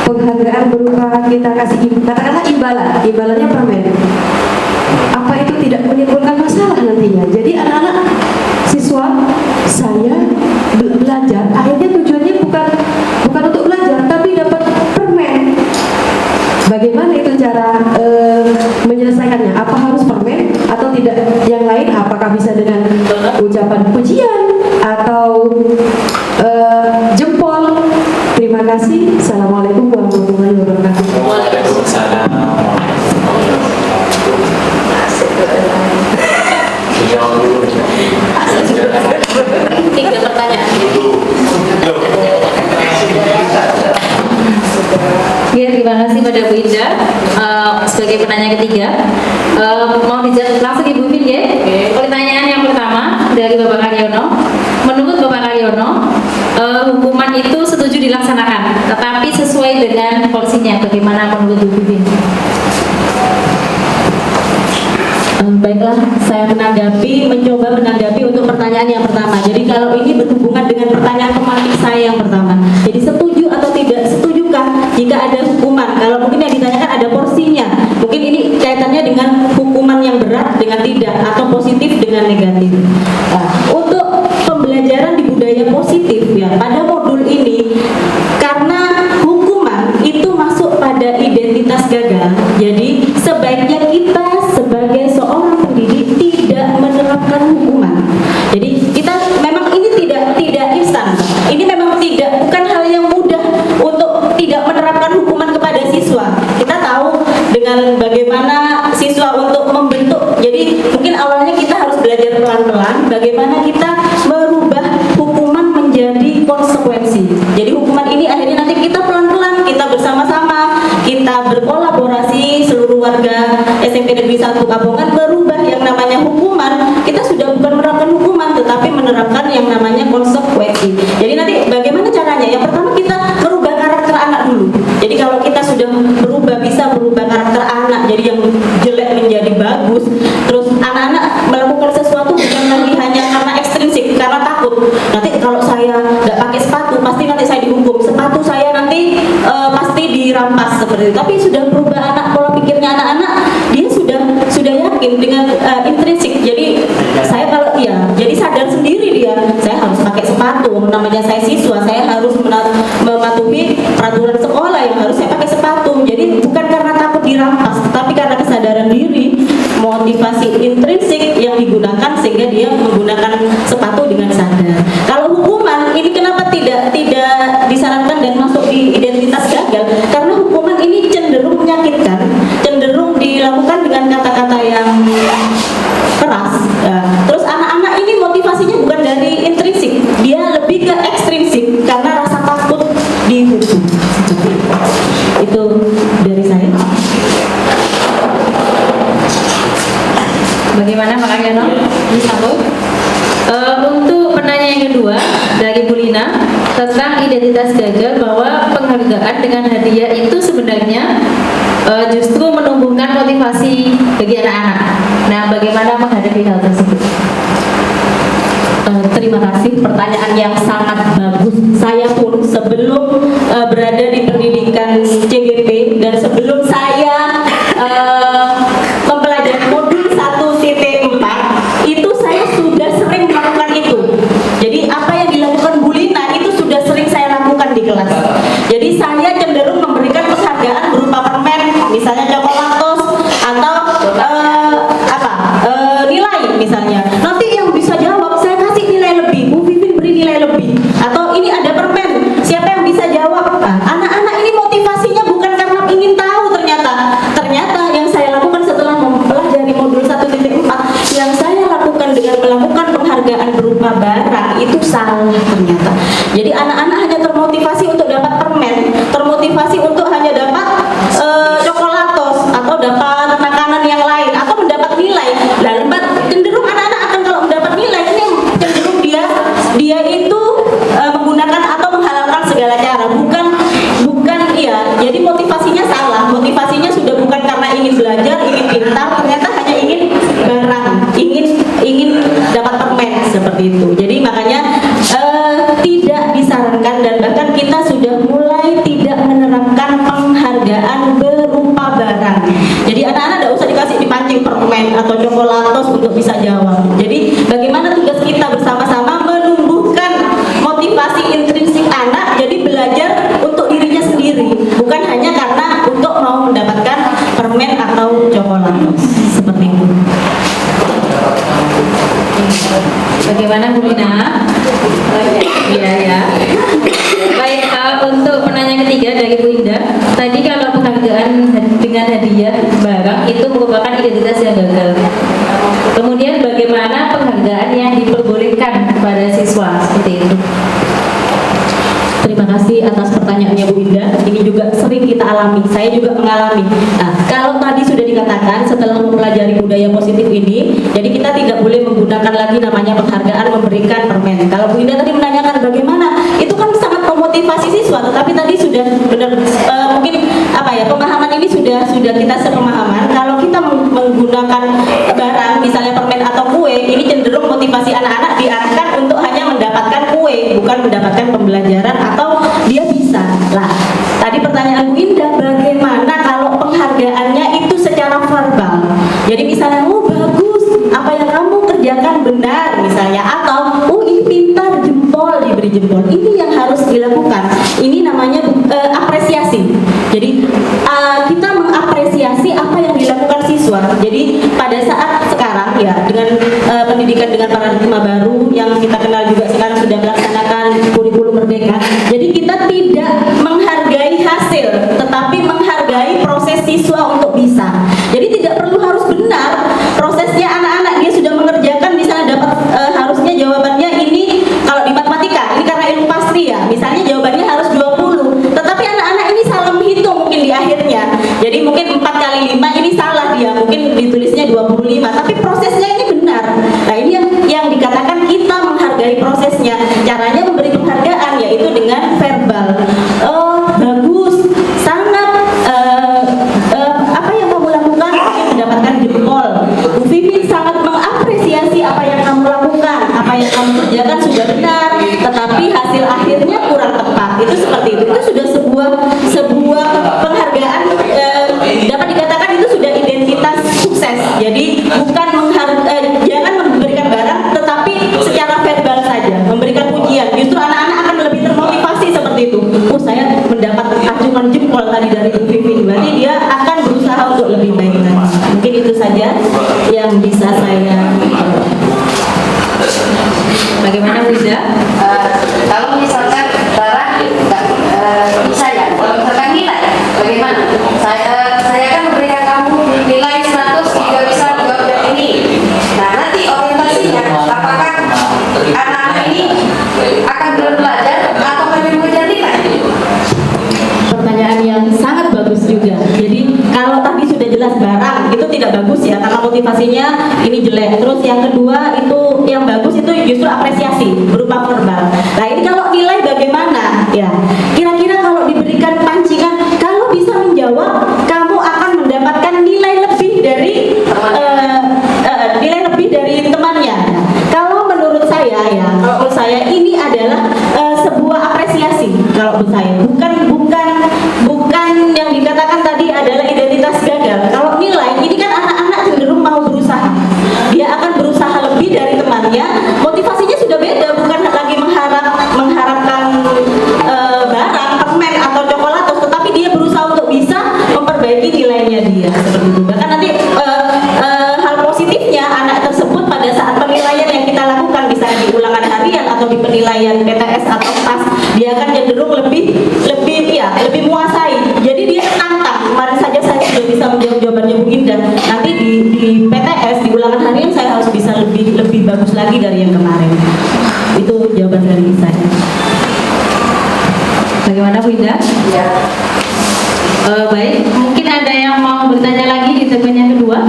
penghargaan berupa kita kasih katakanlah imbalannya permen? Apa itu tidak menimbulkan masalah nantinya? Jadi anak-anak siswa saya belajar, akhirnya tujuannya bukan untuk belajar, tapi dapat permen. Bagaimana itu cara menyelesaikannya? Apa harus permen atau tidak yang lain? Apakah bisa dengan ucapan pujian atau jempol? Terima kasih. Assalamualaikum warahmatullahi wabarakatuh. Waalaikumsalam. Tiga pertanyaan. Ya, terima kasih pada Bu Indah sebagai penanya ketiga. Mau dijawab langsung Ibu Vin ya. Pertanyaan yang pertama dari Bapak Karyono. Menurut Bapak Karyono, hukuman itu setuju dilaksanakan, tetapi sesuai dengan porsinya. Bagaimana menurut Bu Vin? Baiklah, saya mencoba menanggapi untuk pertanyaan yang pertama. Jadi kalau ini berhubungan dengan pertanyaan pematik saya yang pertama. Jadi setuju atau tidak setujukah jika ada hukuman? Kalau mungkin yang ditanyakan ada porsinya. Mungkin ini kaitannya dengan hukuman yang berat dengan tidak, atau positif dengan negatif. Nah, untuk pembelajaran di budaya positif ya, pada modul ini karena hukuman itu masuk pada identitas gagal. Jadi sebaiknya kita sebagai seorang pendidik tidak menerapkan hukuman. Jadi kita memang ini tidak instan. Ini memang bukan hal yang mudah untuk tidak menerapkan hukuman kepada siswa. Kita tahu dengan bagaimana siswa untuk membentuk. Jadi mungkin awalnya kita harus belajar pelan-pelan bagaimana kita merubah hukuman menjadi konsekuensi. Jadi hukuman ini akhirnya nanti kita pelan-pelan, kita bersama-sama, kita berkolaborasi seluruh warga SMP Negeri 1 Kabongan merubah yang namanya hukuman. Kita sudah bukan menerapkan hukuman tetapi menerapkan yang namanya konsekuensi. Jadi nanti bagaimana caranya? Yang pertama kita merubah karakter anak dulu. Jadi kalau kita sudah bisa merubah karakter anak jadi yang jelek menjadi bagus, terus anak-anak melakukan sesuatu bukan lagi hanya karena ekstrinsik, karena takut. Nanti kalau saya nggak pakai sepatu pasti nanti saya dihukum, sepatu saya nanti pasti dirampas seperti itu. Tapi sudah berubah pola pikirnya anak-anak, dia sudah yakin dengan intrinsik. Jadi saya jadi sadar sendiri dia, saya harus pakai sepatu. Namanya saya siswa, saya harus mematuhi peraturan sekolah yang harus saya pakai sepatu. Jadi bukan karena takut dirampas, tetapi karena kesadaran diri, motivasi intrinsik yang digunakan sehingga dia menggunakan sepatu dengan sadar. Kalau hukuman ini kenapa tidak disarankan dan masuk di identitas gagal? Karena hukuman ini cenderung menyakitkan, cenderung dilakukan dengan kata-kata yang keras. Terus anak-anak ini motivasinya bukan dari intrinsik, dia lebih ke ekstrinsik karena rasa takut dihukum. Itu dari saya. Bagaimana Pak Karyono? Disambung. Untuk penanya yang kedua dari Bu Lina tentang identitas gagal, bahwa penghargaan dengan hadiah itu sebenarnya justru menumbuhkan motivasi bagi anak-anak. Nah, bagaimana menghadapi hal tersebut? Terima kasih, pertanyaan yang sangat bagus. Saya pun sebelum berada di pendidikan CGP dan sebelum saya mempelajari modul 1.4 itu saya sudah sering melakukan itu. Jadi apa yang dilakukan Bu Lina itu sudah sering saya lakukan di kelas. Jadi saya cenderung memberikan penghargaan berupa permen, misalnya coklatos atau nilai misalnya. Nanti yang bisa jawab saya kasih nilai lebih, Bu Vivin beri nilai lebih. Atau ini ada bisa jawab. Jadi bagaimana tugas kita bersama-sama menumbuhkan motivasi intrinsik anak jadi belajar untuk dirinya sendiri, bukan hanya karena untuk mau mendapatkan permen atau coklat. Seperti itu. Bagaimana Bu Lina? Iya ya. Baik, untuk penanya ketiga dari Bu Indah, tadi kalau penghargaan dengan hadiah barang itu merupakan identitas yang gagal. Kemudian bagaimana penghargaan yang diperbolehkan kepada siswa seperti itu? Terima kasih atas pertanyaannya Bu Indah. Ini juga sering kita alami, saya juga mengalami. Nah, kalau tadi sudah dikatakan setelah mempelajari budaya positif ini, jadi kita tidak boleh menggunakan lagi namanya penghargaan memberikan permen. Kalau Bu Indah tadi menanyakan bagaimana, itu kan sangat memotivasi siswa. Tetapi tadi sudah benar, mungkin apa ya, pemahaman ini sudah kita sepemahaman. Kalau kita menggunakan barang, misalnya permen atau kue, ini cenderung motivasi anak-anak diarahkan untuk hanya mendapatkan kue, bukan mendapatkan pembelajaran atau dia bisa. Lah, tadi pertanyaan Bu Indah, bagaimana kalau penghargaannya itu secara verbal? Jadi misalnya, oh bagus, apa yang kamu kerjakan benar misalnya, atau oh ini pintar, jempol, diberi jempol. Ini yang harus dilakukan. Ini namanya apresiasi. Jadi kita mengapresiasi apa yang dilakukan siswa. Jadi pada saat sekarang ya, dengan pendidikan dengan paradigma baru yang kita kenal juga sekarang sudah melaksanakan kurikulum merdeka. Jadi kita tidak menghargai hasil, tetapi menghargai proses siswa untuk bisa. Jadi tidak perlu harus benar prosesnya anak-anak, dia sudah mengerjakan misalnya dapat harusnya jawabannya ini, kalau di matematika ini karena ilmu pasti ya, misalnya jawabannya harus 20, tetapi anak-anak ini salah menghitung mungkin di akhirnya. Jadi mungkin 4 kali 5 ini salah dia, mungkin ditulisnya 25, tapi prosesnya ini benar. Nah, ini yang dikatakan kita menghargai prosesnya. Caranya memberi penghargaan yaitu dengan verbal. Oh, bagus, sangat apa yang kamu lakukan mendapatkan jempol. Bu Vivi sangat mengapresiasi apa yang kamu lakukan, apa yang kamu kerjakan sudah benar, tetapi hasil akhirnya kurang tepat. Itu seperti itu. Itu sudah sebuah penghargaan, dapat dikatakan itu sudah identitas sukses. Jadi bukan jangan memberikan barang, tetapi secara verbal saja, memberikan pujian. Justru anak-anak akan lebih termotivasi seperti itu. Oh, saya mendapat acungan jempol tadi dari Bu Vivi, berarti dia akan berusaha untuk lebih baik lagi. Mungkin itu saja yang bisa saya. Bagaimana Bu Indah? Kalau misalkan barang bisa ya, kalau misalkan nilai, bagaimana? Saya kan memberikan kamu nilai 100 jika bisa jawab ini. Nah, nanti orientasinya apakah anak-anak ini akan belajar atau lebih mengejar nilai? Pertanyaan yang sangat bagus juga. Jadi kalau tadi sudah jelas barang itu tidak bagus ya, karena motivasinya ini jelek. Terus yang kedua itu yang bagus itu justru apresiasi berupa verbal. Nah, ini kalau nilai bagaimana? Ya, kira-kira kalau diberikan pancingan, kalau bisa menjawab, kamu akan mendapatkan nilai lebih dari temannya. Kalau menurut saya ya, kalau menurut saya ini adalah sebuah apresiasi. Kalau menurut saya bukan yang dikatakan tadi adalah identitas gagal. Kalau nilai ini kan anak-anak cenderung mau berusaha. Dia akan berusaha lebih dari temannya. Motivasinya sudah beda, bukan lagi mengharapkan barang, permen atau coklatos, tetapi dia berusaha untuk bisa memperbaiki nilainya dia seperti itu. Bahkan nanti hal positifnya anak tersebut pada saat penilaian yang kita lakukan, misalnya di ulangan harian atau di penilaian PTS atau PAS, dia akan cenderung lebih menguasai. Jadi dia tantang. Kemarin saja saya sudah bisa menjawab jawabannya Bu Indah. Nanti di PTS, di ulangan harian saya harus bisa lebih bagus lagi dari yang kemarin. Itu jawaban dari saya. Bagaimana Bu Indah? Ya. Baik, mungkin ada yang mau bertanya lagi di segmen yang kedua?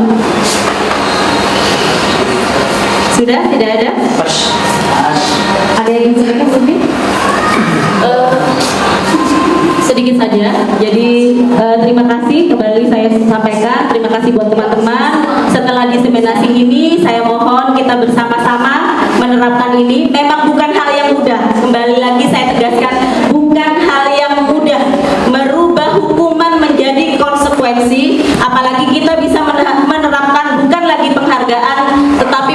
Sudah? Tidak ada? Ada yang ingin disampaikan, Bu Vivi? Sedikit saja. Jadi terima kasih kembali saya sampaikan. Terima kasih buat teman-teman. Setelah diseminasi ini, saya mohon kita bersama-sama menerapkan ini. Memang bukan hal yang mudah. Kembali lagi saya tegaskan, bukan hal yang mudah merubah hukuman menjadi konsekuensi. Apalagi kita bisa menerapkan bukan lagi penghargaan, tetapi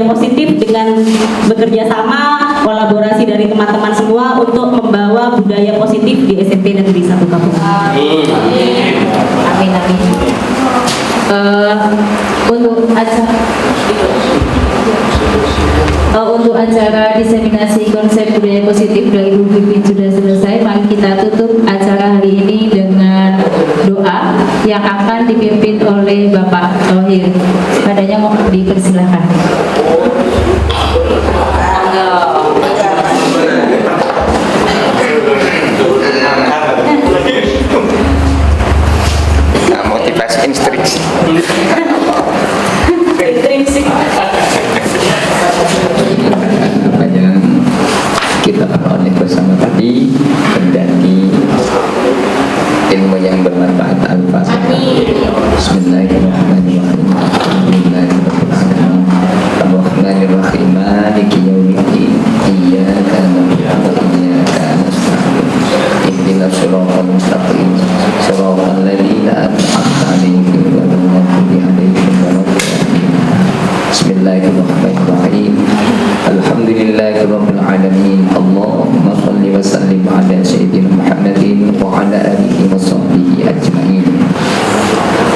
budaya positif dengan bekerja sama, kolaborasi dari teman-teman semua untuk membawa budaya positif di SMP Negeri 1 Kapungan. Amin, amin. Untuk acara diseminasi konsep budaya positif dari Ibu Vivin sudah selesai. Mari kita tutup acara hari ini dengan doa yang akan dipimpin oleh Bapak Thohir. Padanya mau dipersilakan. Motivasi instruksi. Apa yang kita peroleh bersama tadi mendaki ilmu yang bermanfaat al-fatihah. Bismillahirrahmanirrahim. Alhamdulillahirrahmanirrahim. Ar-Rahmanirrahim. Maliki yaumiddin. Iyyaka na'budu wa iyyaka nasta'in. Ihdinas siratal mustaqim. Siratal ladzina an'amta 'alaihim ghairil maghdubi 'alaihim waladdallin. Bismillahirrahmanirrahim. Alhamdulillahirabbil alamin. Allahumma shalli wa sallim ala sayyidina Muhammadin wa ala alihi wa sahbihi ajmain.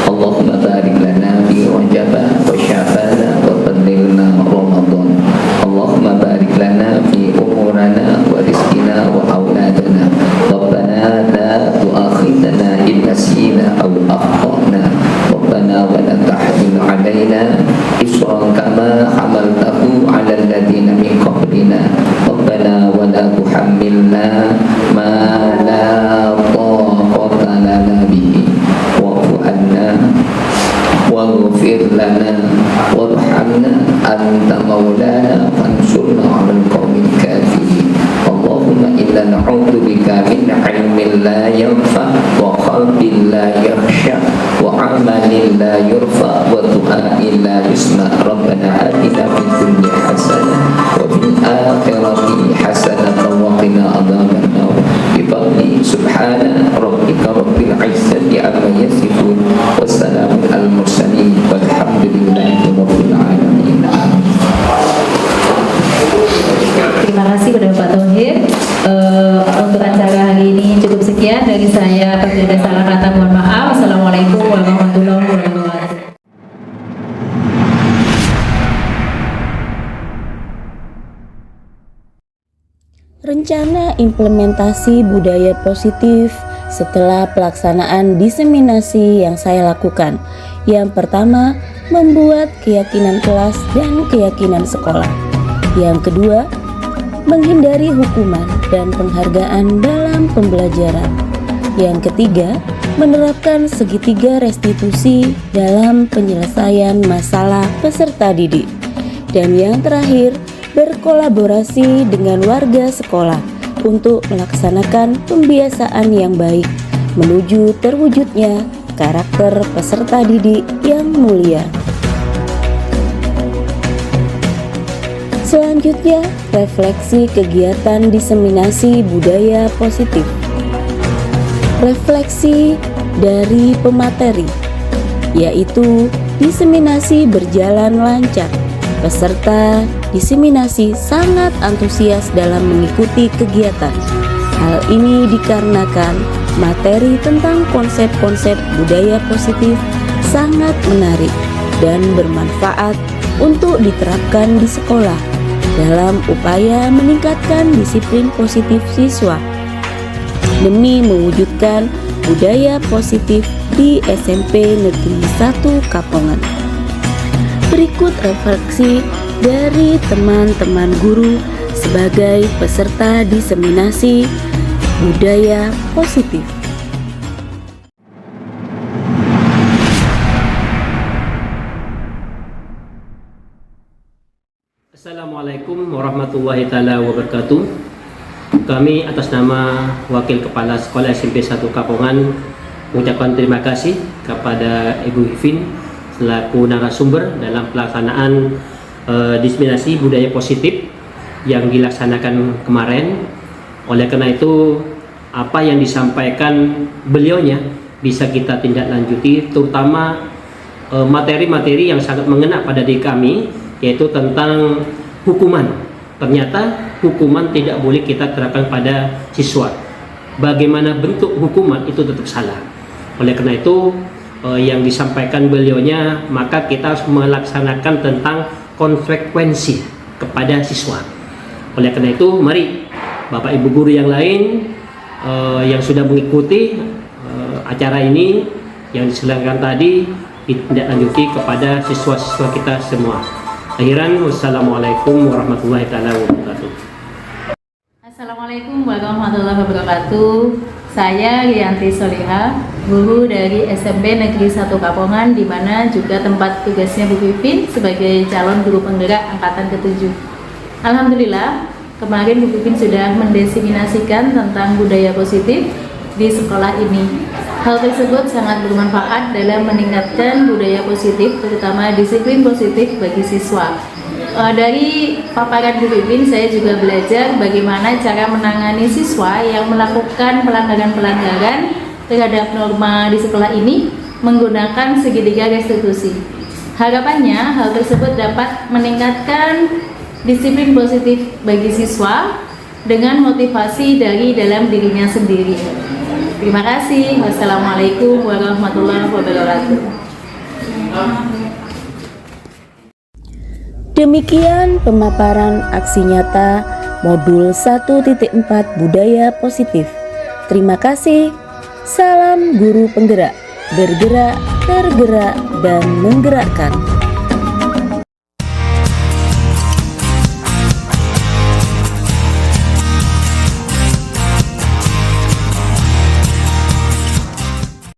Allahumma barik lana fi Rajab wa Sya'ban wa ballighna Ramadan. Allahumma barik lana fi umurana wa rizqina wa auladana. Rabbana la tu'akhidhna in nasina aw akhtana. Rabbana wa la tahmil 'alaina isran kama hamaltahu 'ala alladziina min qablina. Rabbana wa la tuhammilna ma la taqata lana bihi wa'fu 'anna waghfir lana warhamna anta maulana fansurna 'alal qaumil kafirin. Allahumma inna na'udzu bika min 'ilmin la yanfa' wa qalbin la yakhsha wa 'amalin la yurfa wa du'a'in la yusma. Rabbana atina fid dunya hasanah wa fil akhirati hasanah wa qina adzaban nar. Bi fadli subhana rabbika rabbil 'izzati 'amma yasifun. Wassalamun al mursalin walhamdulillahi rabbil alamin. Terima kasih kepada Pak Thohir. Untuk acara hari ini cukup sekian dari saya. Apabila ada salah kata mohon maaf. Assalamualaikum warahmatullahi wabarakatuh. Rencana implementasi budaya positif setelah pelaksanaan diseminasi yang saya lakukan. Yang pertama, membuat keyakinan kelas dan keyakinan sekolah. Yang kedua, menghindari hukuman dan penghargaan dalam pembelajaran. Yang ketiga, menerapkan segitiga restitusi dalam penyelesaian masalah peserta didik. Dan yang terakhir, berkolaborasi dengan warga sekolah untuk melaksanakan pembiasaan yang baik menuju terwujudnya karakter peserta didik yang mulia. Selanjutnya, refleksi kegiatan diseminasi budaya positif. Refleksi dari pemateri, yaitu diseminasi berjalan lancar. Peserta diseminasi sangat antusias dalam mengikuti kegiatan. Hal ini dikarenakan materi tentang konsep-konsep budaya positif sangat menarik dan bermanfaat untuk diterapkan di sekolah dalam upaya meningkatkan disiplin positif siswa demi mewujudkan budaya positif di SMP Negeri 1 Kapongan. Berikut refleksi dari teman-teman guru sebagai peserta diseminasi budaya positif. Assalamualaikum warahmatullahi taala wabarakatuh. Kami atas nama Wakil Kepala Sekolah SMP 1 Kapongan mengucapkan terima kasih kepada Ibu Vivin selaku narasumber dalam pelaksanaan diseminasi budaya positif yang dilaksanakan kemarin. Oleh karena itu, apa yang disampaikan beliaunya bisa kita tindak lanjuti, terutama materi-materi yang sangat mengena pada diri kami yaitu tentang hukuman. Ternyata hukuman tidak boleh kita terapkan pada siswa. Bagaimana bentuk hukuman itu tetap salah. Oleh karena itu yang disampaikan beliaunya, maka kita harus melaksanakan tentang konsekuensi kepada siswa. Oleh karena itu, mari Bapak Ibu guru yang lain yang sudah mengikuti acara ini yang diselenggarakan tadi ditindaklanjuti kepada siswa-siswa kita semua. Akhiran, wassalamualaikum warahmatullahi wabarakatuh. Assalamualaikum warahmatullahi wabarakatuh. Saya Rianti Soliha, guru dari SMP Negeri 1 Kapongan, di mana juga tempat tugasnya Bu Pipin sebagai calon guru penggerak angkatan ke-7. Alhamdulillah, kemarin Bu Pipin sudah mendiseminasikan tentang budaya positif di sekolah ini. Hal tersebut sangat bermanfaat dalam meningkatkan budaya positif, terutama disiplin positif bagi siswa. Dari paparan Bu Pipin, saya juga belajar bagaimana cara menangani siswa yang melakukan pelanggaran-pelanggaran terhadap norma di sekolah ini menggunakan segitiga restitusi. Harapannya, hal tersebut dapat meningkatkan disiplin positif bagi siswa dengan motivasi dari dalam dirinya sendiri. Terima kasih. Wassalamualaikum warahmatullahi wabarakatuh. Demikian pemaparan aksi nyata modul 1.4 budaya positif. Terima kasih. Salam guru penggerak, bergerak, tergerak, dan menggerakkan.